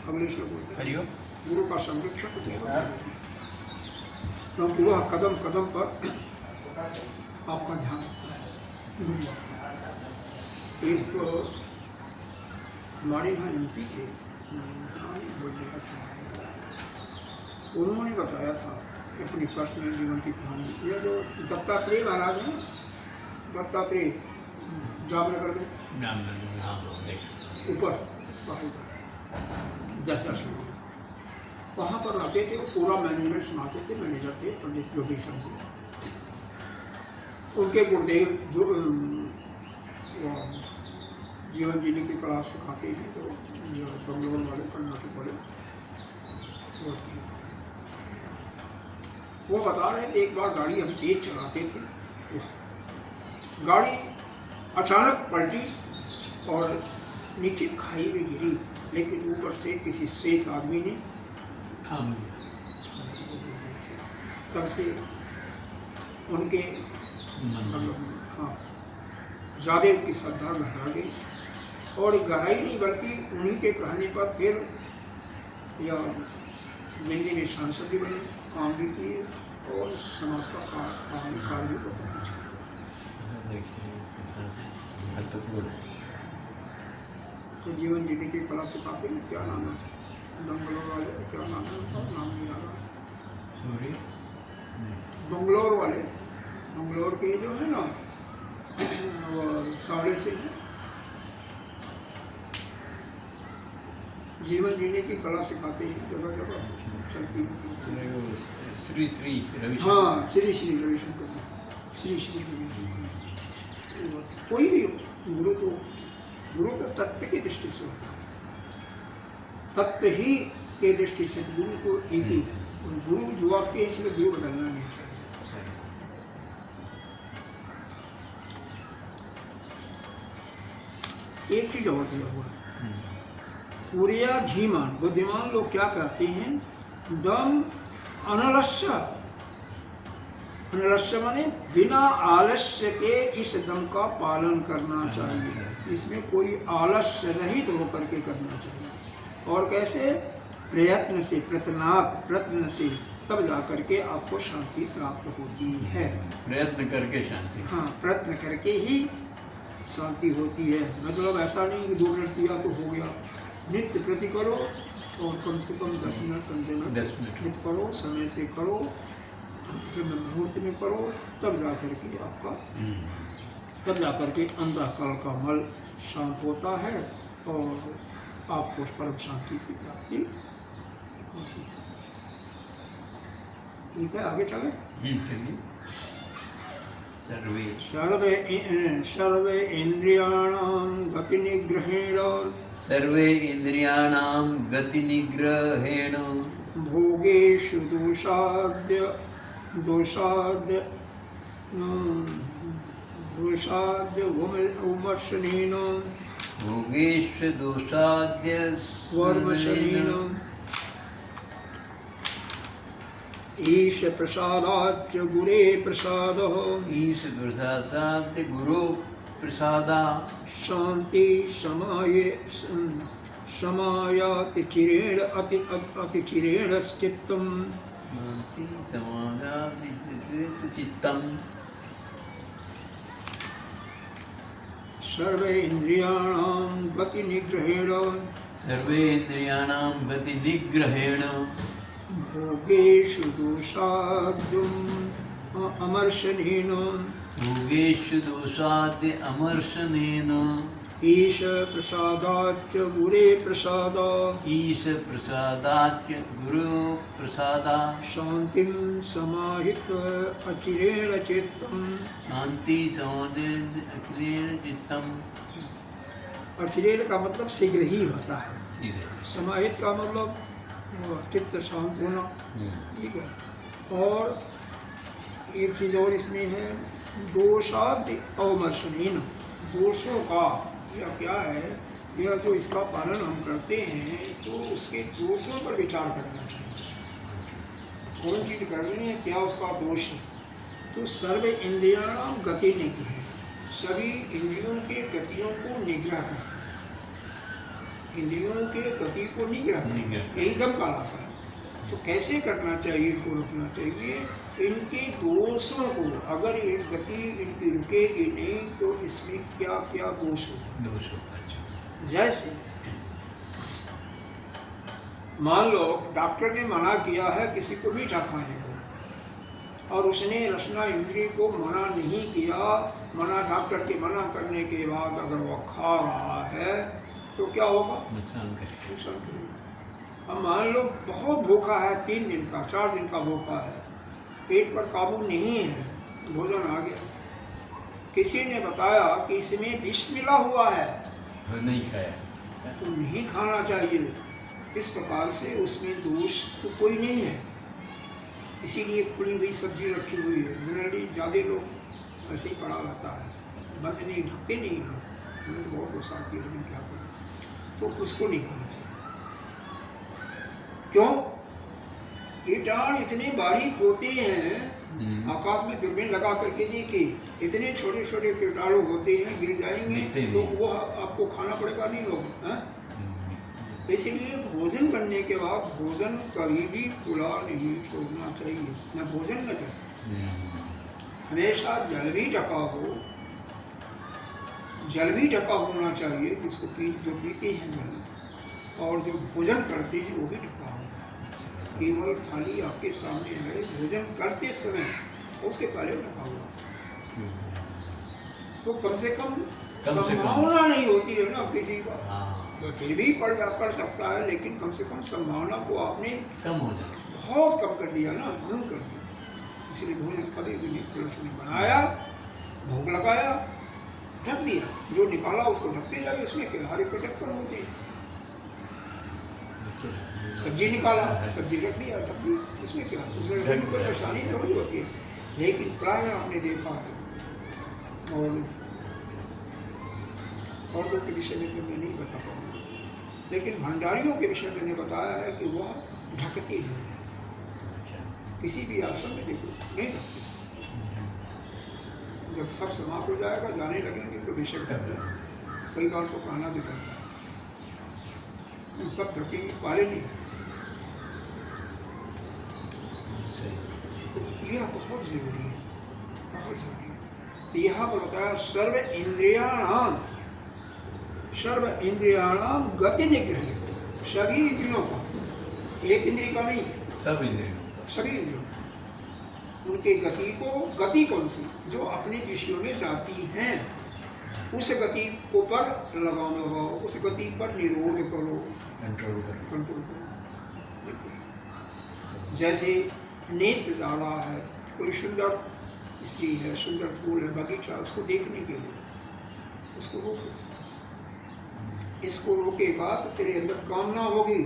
अगले श्लोक हरिओम। गुरु का संरक्षण तो बहुत जरूरी है, क्योंकि वह कदम कदम पर आपका ध्यान रखता है। एक हमारे यहाँ MP थे, उन्होंने बताया था कि अपनी पर्सनल जीवन की कहानी। ये जो दत्तात्रेय महाराज हैं, दत्तात्रेय जामनगर में ऊपर पहाड़ी पर 10 वहाँ पर रहते थे। वो पूरा मैनेजमेंट संभालते थे, मैनेजर थे पंडित जोगेश्वर जी। उनके गुरुदेव जो जीवन जीने की कला सिखाते हैं, तो बंगलोर वाले, कर्नाटक वाले वो बता रहे थे, एक बार गाड़ी हम तेज चलाते थे, गाड़ी अचानक पलटी और नीचे खाई में गिरी, लेकिन ऊपर से किसी श्वेत आदमी ने थाम लिया। तब से उनके हाँ ज़्यादा की श्रद्धा गहरा गई, और गहराई नहीं बल्कि उन्हीं के कहने पर फिर या दिल्ली में सांसद भी बने, काम भी किए और समाज का कार्य भी बहुत अच्छा तो जीवन जीने की कला सिखाते हैं। क्या नाम है बंगलोर वाले, क्या नाम है उनका, नाम नहीं आ रहा है, बंगलोर वाले, बंगलोर के जो है ना और साड़े से जीवन जीने की कला सिखाते हैं, जगह जगह चलती है। श्री श्री रविशंकर, हाँ श्री श्री रविशंकर, श्री श्री रविशंकर। कोई भी हो, गुरु तो तत्व की दृष्टि से होता है, तत्व ही के दृष्टि से गुरु तो एक ही है। तो गुरु जो आपके, इसलिए गुरु बदलना नहीं चाहिए। एक चीज और दिया हुआ है, पूरिया धीमान, बुद्धिमान लोग क्या कहते हैं, दम अनलस्य, अनलस्य माने बिना आलस्य के इस दम का पालन करना चाहिए। इसमें कोई आलस्य रहित होकर के करना चाहिए। और कैसे, प्रयत्न से, प्रयत्न से, तब जाकर के आपको शांति प्राप्त होती है। प्रयत्न करके शांति, हाँ प्रयत्न करके ही शांति होती है। मतलब ऐसा नहीं कि 2 मिनट किया तो हो गया। नित्य प्रति करो और कम से कम 10 मिनट कर देना, 10 मिनट नित्य करो, समय से करो, फिर मुहूर्त में करो, तब जाकर के आपका, तब जाकर के अंतःकरण का मल शांत होता है और आपको परम शांति की प्राप्ति होती है। ठीक है, आगे चले। चलिए। सर्वे इंद्रियाणां गति निग्रहेण, सर्वे इंद्रियाणां गति निग्रहेण, भोगेषु दोषाद्य उमर्शनेन, भोगेषु दोषाद्य वर्मशनेन, ईश प्रसादाच्च गुरे प्रसादः, ईश प्रसादात् गुरु प्रसादा, शांति समायाति चिरेण अति चिरेण चित्तम्, शांति समायाति चित्तम्। सर्वे इंद्रियाणां गति निग्रहेण, सर्वे इंद्रियाणां गति निग्रहेण, भोगेषु दोषाद्युम् अमर्शनेन, भोगेषु दोषाद्य अमर्शनेन, ईश प्रसादाच्च गुरे प्रसादा, ईश प्रसादाच्च गुरु प्रसादा, शांतिं समाहित अचिरेण चित्तम्, शांति समाधित अखिलेन चित्तम्। अचिरेण का मतलब शीघ्र ही होता है, सीधे समाहित का मतलब वो चित्त शांत होना, ठीक है। और एक चीज़ और इसमें है, दोषादि अवमर्शनीन, दोषों का यह क्या है, यह जो इसका पालन हम करते हैं तो उसके दोषों पर विचार करना चाहिए। कौन चीज़ कर रही है, क्या उसका दोष है। तो सर्व इंद्रियाणाम गति निग्रह, सभी इंद्रियों के गतियों को निग्रह करना, इंद्रियों के गति को निग्रह करना, एकदम का लाता है। तो कैसे करना चाहिए, इनको रखना चाहिए, इनके दोषों को, अगर एक गति इनकी रुकेगी नहीं तो इसमें क्या क्या दोष होगा। जैसे मान लो डॉक्टर ने मना किया है किसी को मीठा खाने को, और उसने रसना इंद्रिय को मना नहीं किया, डॉक्टर के मना करने के बाद अगर वो खा रहा है तो क्या होगा, नुकसान करेगा। अब मान लो बहुत भूखा है, 3 दिन का 4 दिन का भूखा है, पेट पर काबू नहीं है, भोजन आ गया, किसी ने बताया कि इसमें विष मिला हुआ है, नहीं खाया तो नहीं खाना चाहिए। इस प्रकार से उसमें दोष तो कोई नहीं है। इसीलिए खुली हुई सब्जी रखी हुई है, जनरली ज़्यादा लोग ऐसे ही पड़ा रहता है, बंद नहीं, ढकते नहीं है लोग, हमें तो बहुत गुस्सा आती है, लेकिन क्या करें, तो उसको नहीं खाना चाहिए। क्यों, कीटाणु इतने बारीक होते हैं, आकाश में दूरबीन लगा करके देखिए, इतने छोटे छोटे कीटाणु होते हैं, गिर जाएंगे तो वो आपको खाना पड़ेगा, नहीं होगा। इसीलिए भोजन बनने के बाद भोजन कभी भी खुला नहीं छोड़ना चाहिए, न भोजन न जल, हमेशा जल भी ढका हो, जल भी ढका होना चाहिए, जिसको जो पीते हैं जल, और जो भोजन करते हैं वो भी ढका हो। केवल थाली आपके सामने है, भोजन करते समय उसके पहले ढका हुआ, तो कम से कम संभावना नहीं होती है ना किसी का, तो फिर भी पड़ सकता है, लेकिन कम से कम संभावना को आपने कम हो जाए, बहुत कम कर दिया ना, न्यून कर दिया। इसलिए भोजन कभी भी नहीं, पुरुष ने बनाया, भोग लगाया, ढक दिया, जो निकाला उसको ढकते जाए, उसमें क्या हर एक ढक्कन होते हैं। सब्जी निकाला, सब्जी रख दिया, ढक दिया, उसमें क्या, उसमें कोई परेशानी थोड़ी होती है। लेकिन प्राय आपने देखा है, और लोग के विषय में तो मैं नहीं बता पाऊँगा, लेकिन भंडारियों के विषय मैंने बताया है कि वह ढकते नहीं है। किसी भी आश्रम में देखो नहीं ढकते, जब सब समाप्त हो जाएगा, जाने लगेंगे तो बेशक ढक जाए, कई बार तो कहना भी पड़ता है, तब ढकेंगे, पाले नहीं। तो यह बहुत जरूरी है, बहुत जरूरी है। तो यहाँ पर बताया सर्व इंद्रियाणाम गति निग्रह, सभी इंद्रियों का, एक इंद्रिय का नहीं, सब इंद्रियों, सभी इंद्रियों, उनके गति कौन सी, जो अपने विषयों में जाती हैं, उस गति को पर लगाम लगाओ, उस गति पर निरोध करो, कंट्रोल करो। जैसे नेत्र जा रहा है, कोई सुंदर स्त्री है, सुंदर फूल है, बगीचा, उसको देखने के लिए उसको रोको, इसको रोकेगा तो तेरे अंदर कामना होगी,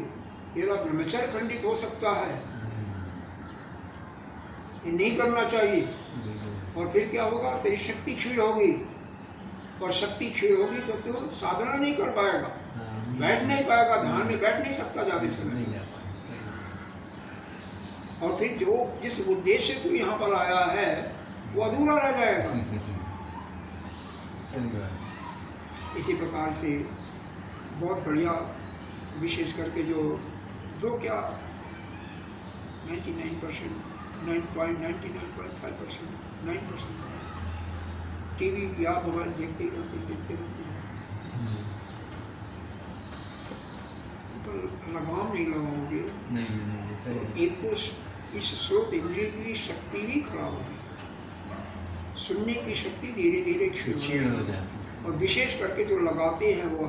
तेरा ब्रह्मचर्य खंडित हो सकता है, ये नहीं करना चाहिए। और फिर क्या होगा, तेरी शक्ति क्षीण होगी, और शक्ति क्षीण होगी तो तू साधना नहीं कर पाएगा, बैठ नहीं पाएगा, ध्यान में बैठ नहीं सकता ज़्यादा समय, और फिर जो जिस उद्देश्य को यहाँ पर आया है वो अधूरा रह जाएगा। इसी प्रकार से बहुत बढ़िया, विशेष करके जो क्या 99%, 99.5%, 9% टीवी या मोबाइल देखते रहते हैं, लगाम नहीं लगाओगे, एक तो इस स्रोत इंद्रिय की शक्ति भी खराब होगी, सुनने की शक्ति धीरे धीरे क्षीण हो जाती है। और विशेष करके जो लगाते हैं वो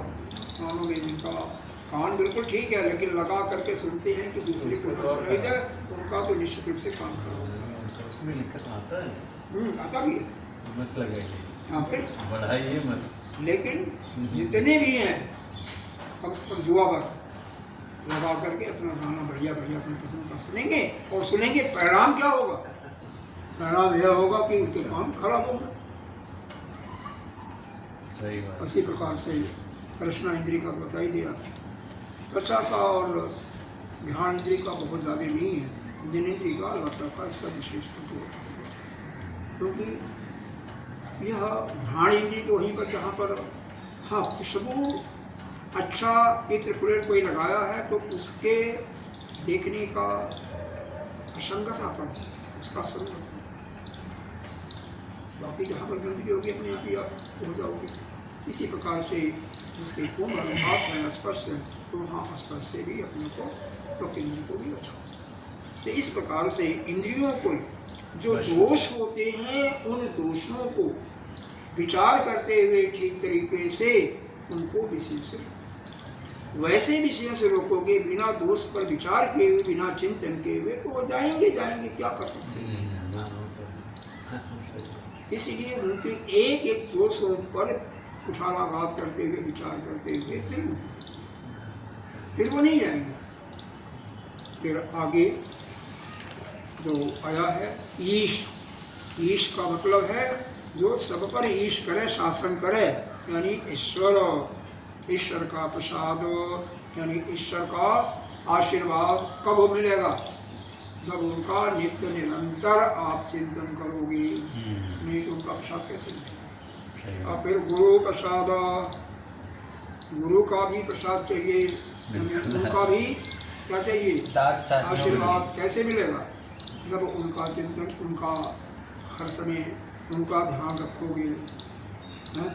कानों में, जिनका कान बिल्कुल ठीक है लेकिन लगा करके सुनते हैं कि दूसरे को सुनाई जाए, उनका तो निश्चित रूप से काम खराब होगा। उसमें लिखा आता है, आता भी है, मत लगाइए, हाँ फिर बढ़ाइए मत। लेकिन जितने भी हैं कम से कम जुआ पर लगा करके अपना गाना बढ़िया बढ़िया अपनी पसंद का सुनेंगे, और सुनेंगे परिणाम क्या होगा? परिणाम यह होगा कि उनके काम खराब होगा। सही बात। इसी प्रकार से कृष्णा इंद्रिय का बताई दिया, त्वचा का और ध्यान इंद्रिय का बहुत ज़्यादा नहीं है, दिन इंद्रिय का अलग का इसका विशेष क्योंकि यह घ्राण इंद्रिय तो वहीं पर जहाँ पर हाँ खुशबू अच्छा इत्र पुलेट कोई लगाया है तो उसके देखने का असंगत आकर उसका संगत, बाकी जहाँ पर गंदगी होगी अपने आप ही आप हो जाओगे। इसी प्रकार से जिसके कोमल हाथ में स्पर्श है तो वहाँ स्पर्श से भी अपने को तो इंद्रियों को भी बचाओ। तो इस प्रकार से इंद्रियों को जो दोष होते हैं उन दोषों को विचार करते हुए ठीक तरीके से उनको विषय से वैसे विषयों से रोकोगे, बिना दोष पर विचार किए हुए, बिना चिंतन किए हुए, तो वो जाएंगे क्या कर सकते हैं। इसीलिए उनके एक एक दोषों पर कुठाराघात करते हुए, विचार करते हुए फिर वो नहीं जाएंगे। फिर आगे जो आया है ईश, ईश का मतलब है जो सब पर ईश करे, शासन करे, यानी ईश्वर, ईश्वर का प्रसाद यानी ईश्वर का आशीर्वाद कब मिलेगा? जब उनका नित्य निरंतर आप चिंतन करोगे, नहीं तो उनका प्रसाद कैसे मिलेगा? और फिर गुरु प्रसाद, गुरु का भी प्रसाद चाहिए, उनका भी क्या चाहिए? आशीर्वाद कैसे मिलेगा? जब उनका चिंतन, उनका हर समय उनका ध्यान रखोगे, है?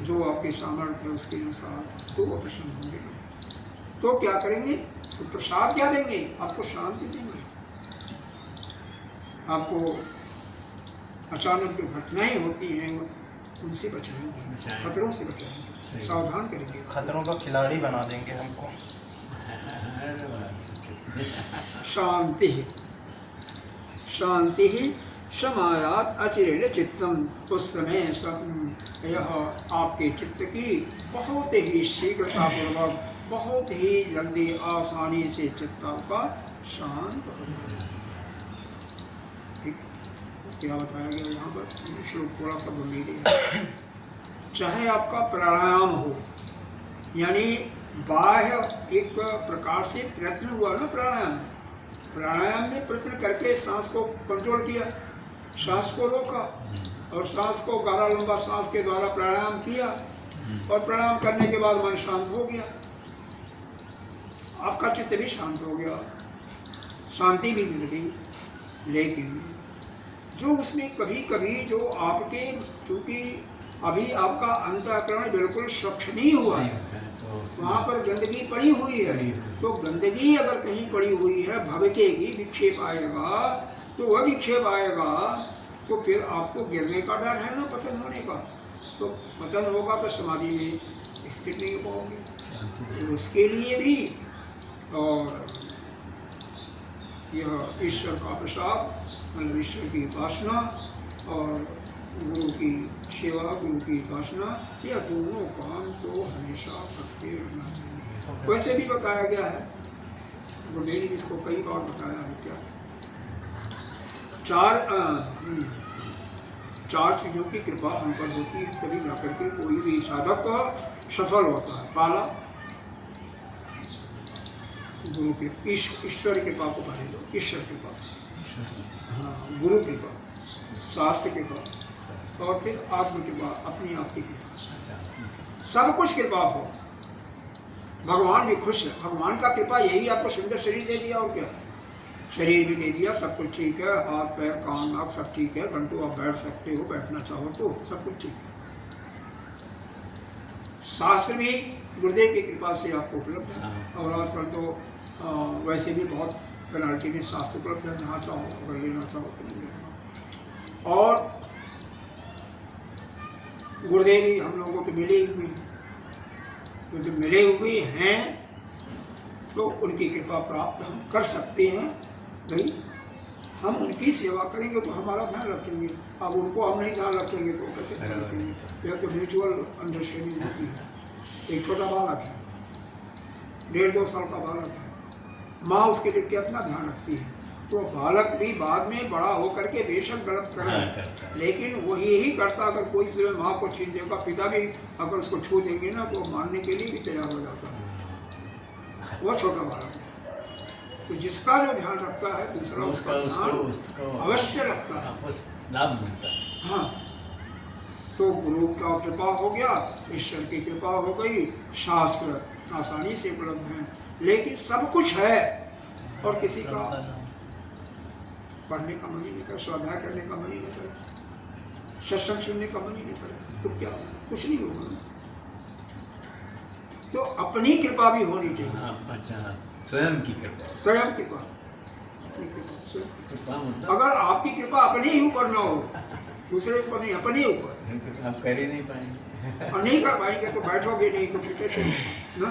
जो आपके सामर्थ्य है उसके अनुसार, तो वो प्रसन्न होंगे। तो क्या करेंगे? तो प्रसाद क्या देंगे? आपको शांति देंगे, आपको अचानक जो घटनाएं होती हैं उनसे बचाएंगे, खतरों से बचाएंगे, सावधान करेंगे, खतरों का खिलाड़ी बना देंगे हमको। शांति शांति ही समायात अचिरेण चित्तम, उस समय सब यह आपके चित्त की बहुत ही शीघ्रतापूर्वक, बहुत ही जल्दी आसानी से चित्त का शांत हो जाएगा। क्या बताया गया यहाँ पर? श्लोक थोड़ा सा गंभीर है। चाहे आपका प्राणायाम हो, यानी बाह्य एक प्रकार से प्रयत्न हुआ ना प्राणायाम में, प्राणायाम में प्रयत्न करके सांस को कंट्रोल किया, सांस को रोका और सांस को गहरा लंबा सांस के द्वारा प्राणायाम किया, और प्राणायाम करने के बाद मन शांत हो गया, आपका चित्त भी शांत हो गया, शांति भी मिल गई। लेकिन जो उसमें कभी कभी जो आपके, चूंकि अभी आपका अंतःकरण बिल्कुल स्वच्छ नहीं हुआ है, वहाँ पर गंदगी पड़ी हुई है, तो गंदगी अगर कहीं पड़ी हुई है भड़केगी, विक्षेप आएगा, तो वह विक्षेप आएगा तो फिर आपको गिरने का डर है ना, पतन होने का। तो पतन होगा तो समाधि में स्थिर नहीं हो पाओगे। तो उसके लिए भी और यह ईश्वर का प्रसाद, मतलब ईश्वर की उपासना और गुरु की सेवा, गुरु की उपासना, यह दोनों काम तो हमेशा करते रहना चाहिए। वैसे भी बताया गया है, गुरुदेव ने इसको कई बार बताया है। क्या चार चीज़ों की कृपा हम पर होती है तभी जाकर के कोई भी साधक सफल होता है। पहला गुरु की, ईश्वर कृपा को पहले लो, ईश्वर कृपा, हाँ, गुरु कृपा, शास्त्र कृपा, और फिर आत्म कृपा, अपनी आप की कृपा, सब कुछ कृपा हो। भगवान भी खुश है, भगवान का कृपा यही आपको सुंदर शरीर दे दिया, और क्या, शरीर भी दे दिया, सब कुछ ठीक है, हाथ पैर कान नाक सब ठीक है, घंटों आप बैठ सकते हो, बैठना चाहो तो सब कुछ ठीक है। शास्त्र भी गुरुदेव की कृपा से आपको उपलब्ध है, और आजकल तो वैसे भी बहुत पेनाल्टी में शास्त्र उपलब्ध है, जहाँ चाहो अगर लेना चाहो तो ले लेना। और गुरुदेव भी हम लोगों को मिले हुए हैं, तो जब मिले हुए हैं तो उनकी कृपा प्राप्त हम कर सकते हैं। भाई हम उनकी सेवा करेंगे तो हमारा ध्यान रखेंगे, अब उनको हम नहीं ध्यान रखेंगे तो कैसे ध्यान रखेंगे? यह तो म्यूचुअल अंडरस्टैंडिंग होती है। एक छोटा बालक है, 1.5-2 साल का बालक है, माँ उसके लिए कितना ध्यान रखती है। तो बालक भी बाद में बड़ा होकर के बेशक गलत करे, हाँ, करता है। लेकिन वो यही करता। अगर कोई से माँ को छीन देगा, पिता भी अगर उसको छू देंगे ना तो मारने के लिए भी तैयार हो जाता है। वो छोटा बालक है। तो जिसका जो ध्यान रखता है दूसरा उसका ध्यान अवश्य रखता है, आपस लाभ मिलता है। हाँ। तो गुरु का कृपा हो गया, ईश्वर की कृपा हो गई, शास्त्र आसानी से उपलब्ध हैं, लेकिन सब कुछ है और किसी का पढ़ने का मन ही नहीं करे, स्वाध्याय करने का मन ही नहीं करे, सत्संग सुनने का मन ही नहीं करे, तो क्या कुछ नहीं होगा। तो अपनी कृपा भी होनी चाहिए। अच्छा, स्वयं की कृपा। स्वयं कृपा, अपनी कृपा स्वयं। कृपा मतलब अगर आपकी कृपा अपने ही ऊपर न हो, दूसरे ऊपर नहीं, अपने ही ऊपर, आप कर ही नहीं पाएंगे। और नहीं कर पाएंगे तो बैठोगे नहीं तो फिर कैसे ना।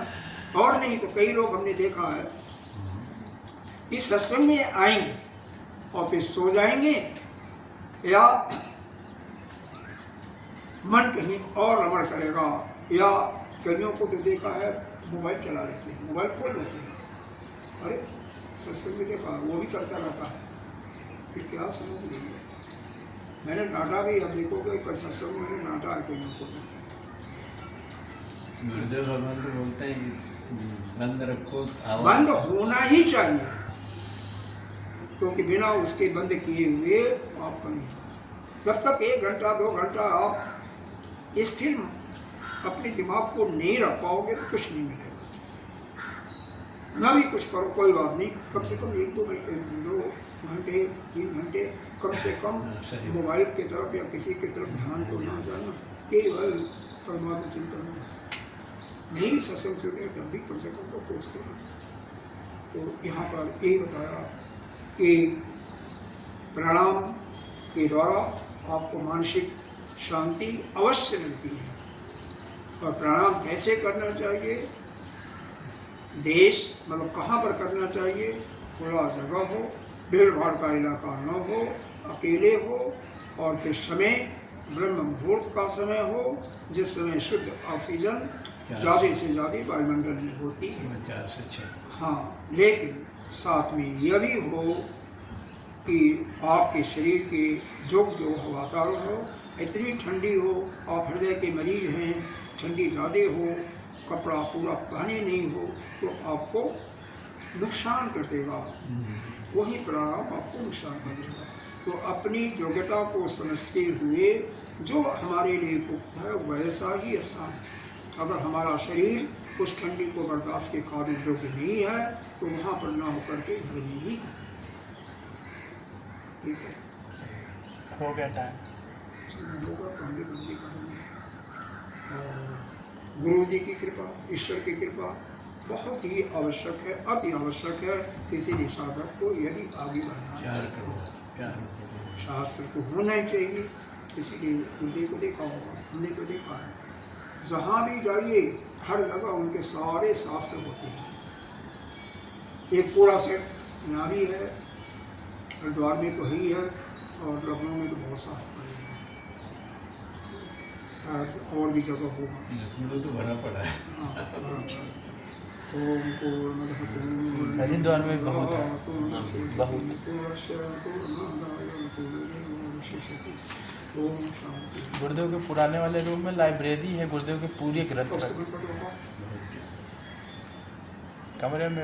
और नहीं तो कई लोग हमने देखा है कि सत्संग में आएंगे और फिर सो जाएंगे, या मन कहीं और रमण करेगा, या कईयों को तो देखा है मोबाइल चला लेते हैं, मोबाइल खोल लेते हैं। अरे सत्संग में देखा वो भी चलता रहता है, फिर क्या सुनोगे। मैंने डांटा भी, अब देखोगे पर सत्संग में मैंने डांटा है कईयों को। तो गुरुदेव भगवान तो बोलते हैं कि बंद रखो, बंद होना ही चाहिए, क्योंकि बिना उसके बंद किए हुए आपको नहीं। जब तक 1 घंटा 2 घंटा आप स्थिर अपने दिमाग को नहीं रख पाओगे तो कुछ नहीं मिलेगा। ना भी कुछ करो कोई बात नहीं, कम से कम 1-2 घंटे 3 घंटे कम से कम मोबाइल की तरफ या किसी की तरफ ध्यान को ना जाना, केवल परमात्मा चिंतन में। नहीं भी सत्संग सुने तब भी कम से कम को कोर्स करना। तो यहाँ पर यही बताया कि प्राणायाम के द्वारा आपको मानसिक शांति अवश्य मिलती है। और प्राणायाम कैसे करना चाहिए, देश मतलब कहाँ पर करना चाहिए, थोड़ा जगह हो, भीड़ भाड़ का इलाका न हो, अकेले हो, और फिर समय ब्रह्म मुहूर्त का समय हो, जिस समय शुद्ध ऑक्सीजन ज़्यादा से ज़्यादा वायुमंडल में होती है। 4 से 6। हाँ, लेकिन साथ में यह भी हो कि आपके शरीर के योग्य हो वातावरण हो, इतनी ठंडी हो, आप हृदय के मरीज हैं, ठंडी ज़्यादा हो, कपड़ा पूरा पहने नहीं हो तो आपको नुकसान कर देगा, वही प्राणायाम आपको नुकसान कर देगा। तो अपनी योग्यता को समझते हुए जो हमारे लिए उपयुक्त है वैसा ही स्थान। अगर हमारा शरीर उस ठंडी को बर्दाश्त के काबिल योग्य नहीं है तो वहाँ पर ना होकर के घर में ही करें। ठीक है, हो गया टाइम, होगा तो हम भी बंदी करेंगे। और गुरु जी की कृपा, ईश्वर की कृपा बहुत ही आवश्यक है, अति आवश्यक है किसी भी साधक को यदि आगे बढ़ना है। शास्त्र को होना ही चाहिए। इसीलिए गुरुदेव को देखा होगा, हमने तो देखा है, जहाँ भी जाइए हर जगह उनके सारे शास्त्र होते हैं। एक पूरा सेट यहाँ भी है, हरिद्वार में तो है ही है, और लखनऊ में तो बहुत शास्त्र पड़े हैं, शायद और भी जगह होगा। लखनऊ तो भरा पड़ा है। हरिद्वार में बहुत है, ओम शांति। गुरुदेव के पुराने वाले रूम में लाइब्रेरी है, गुरुदेव के पूरे ग्रंथ कमरे में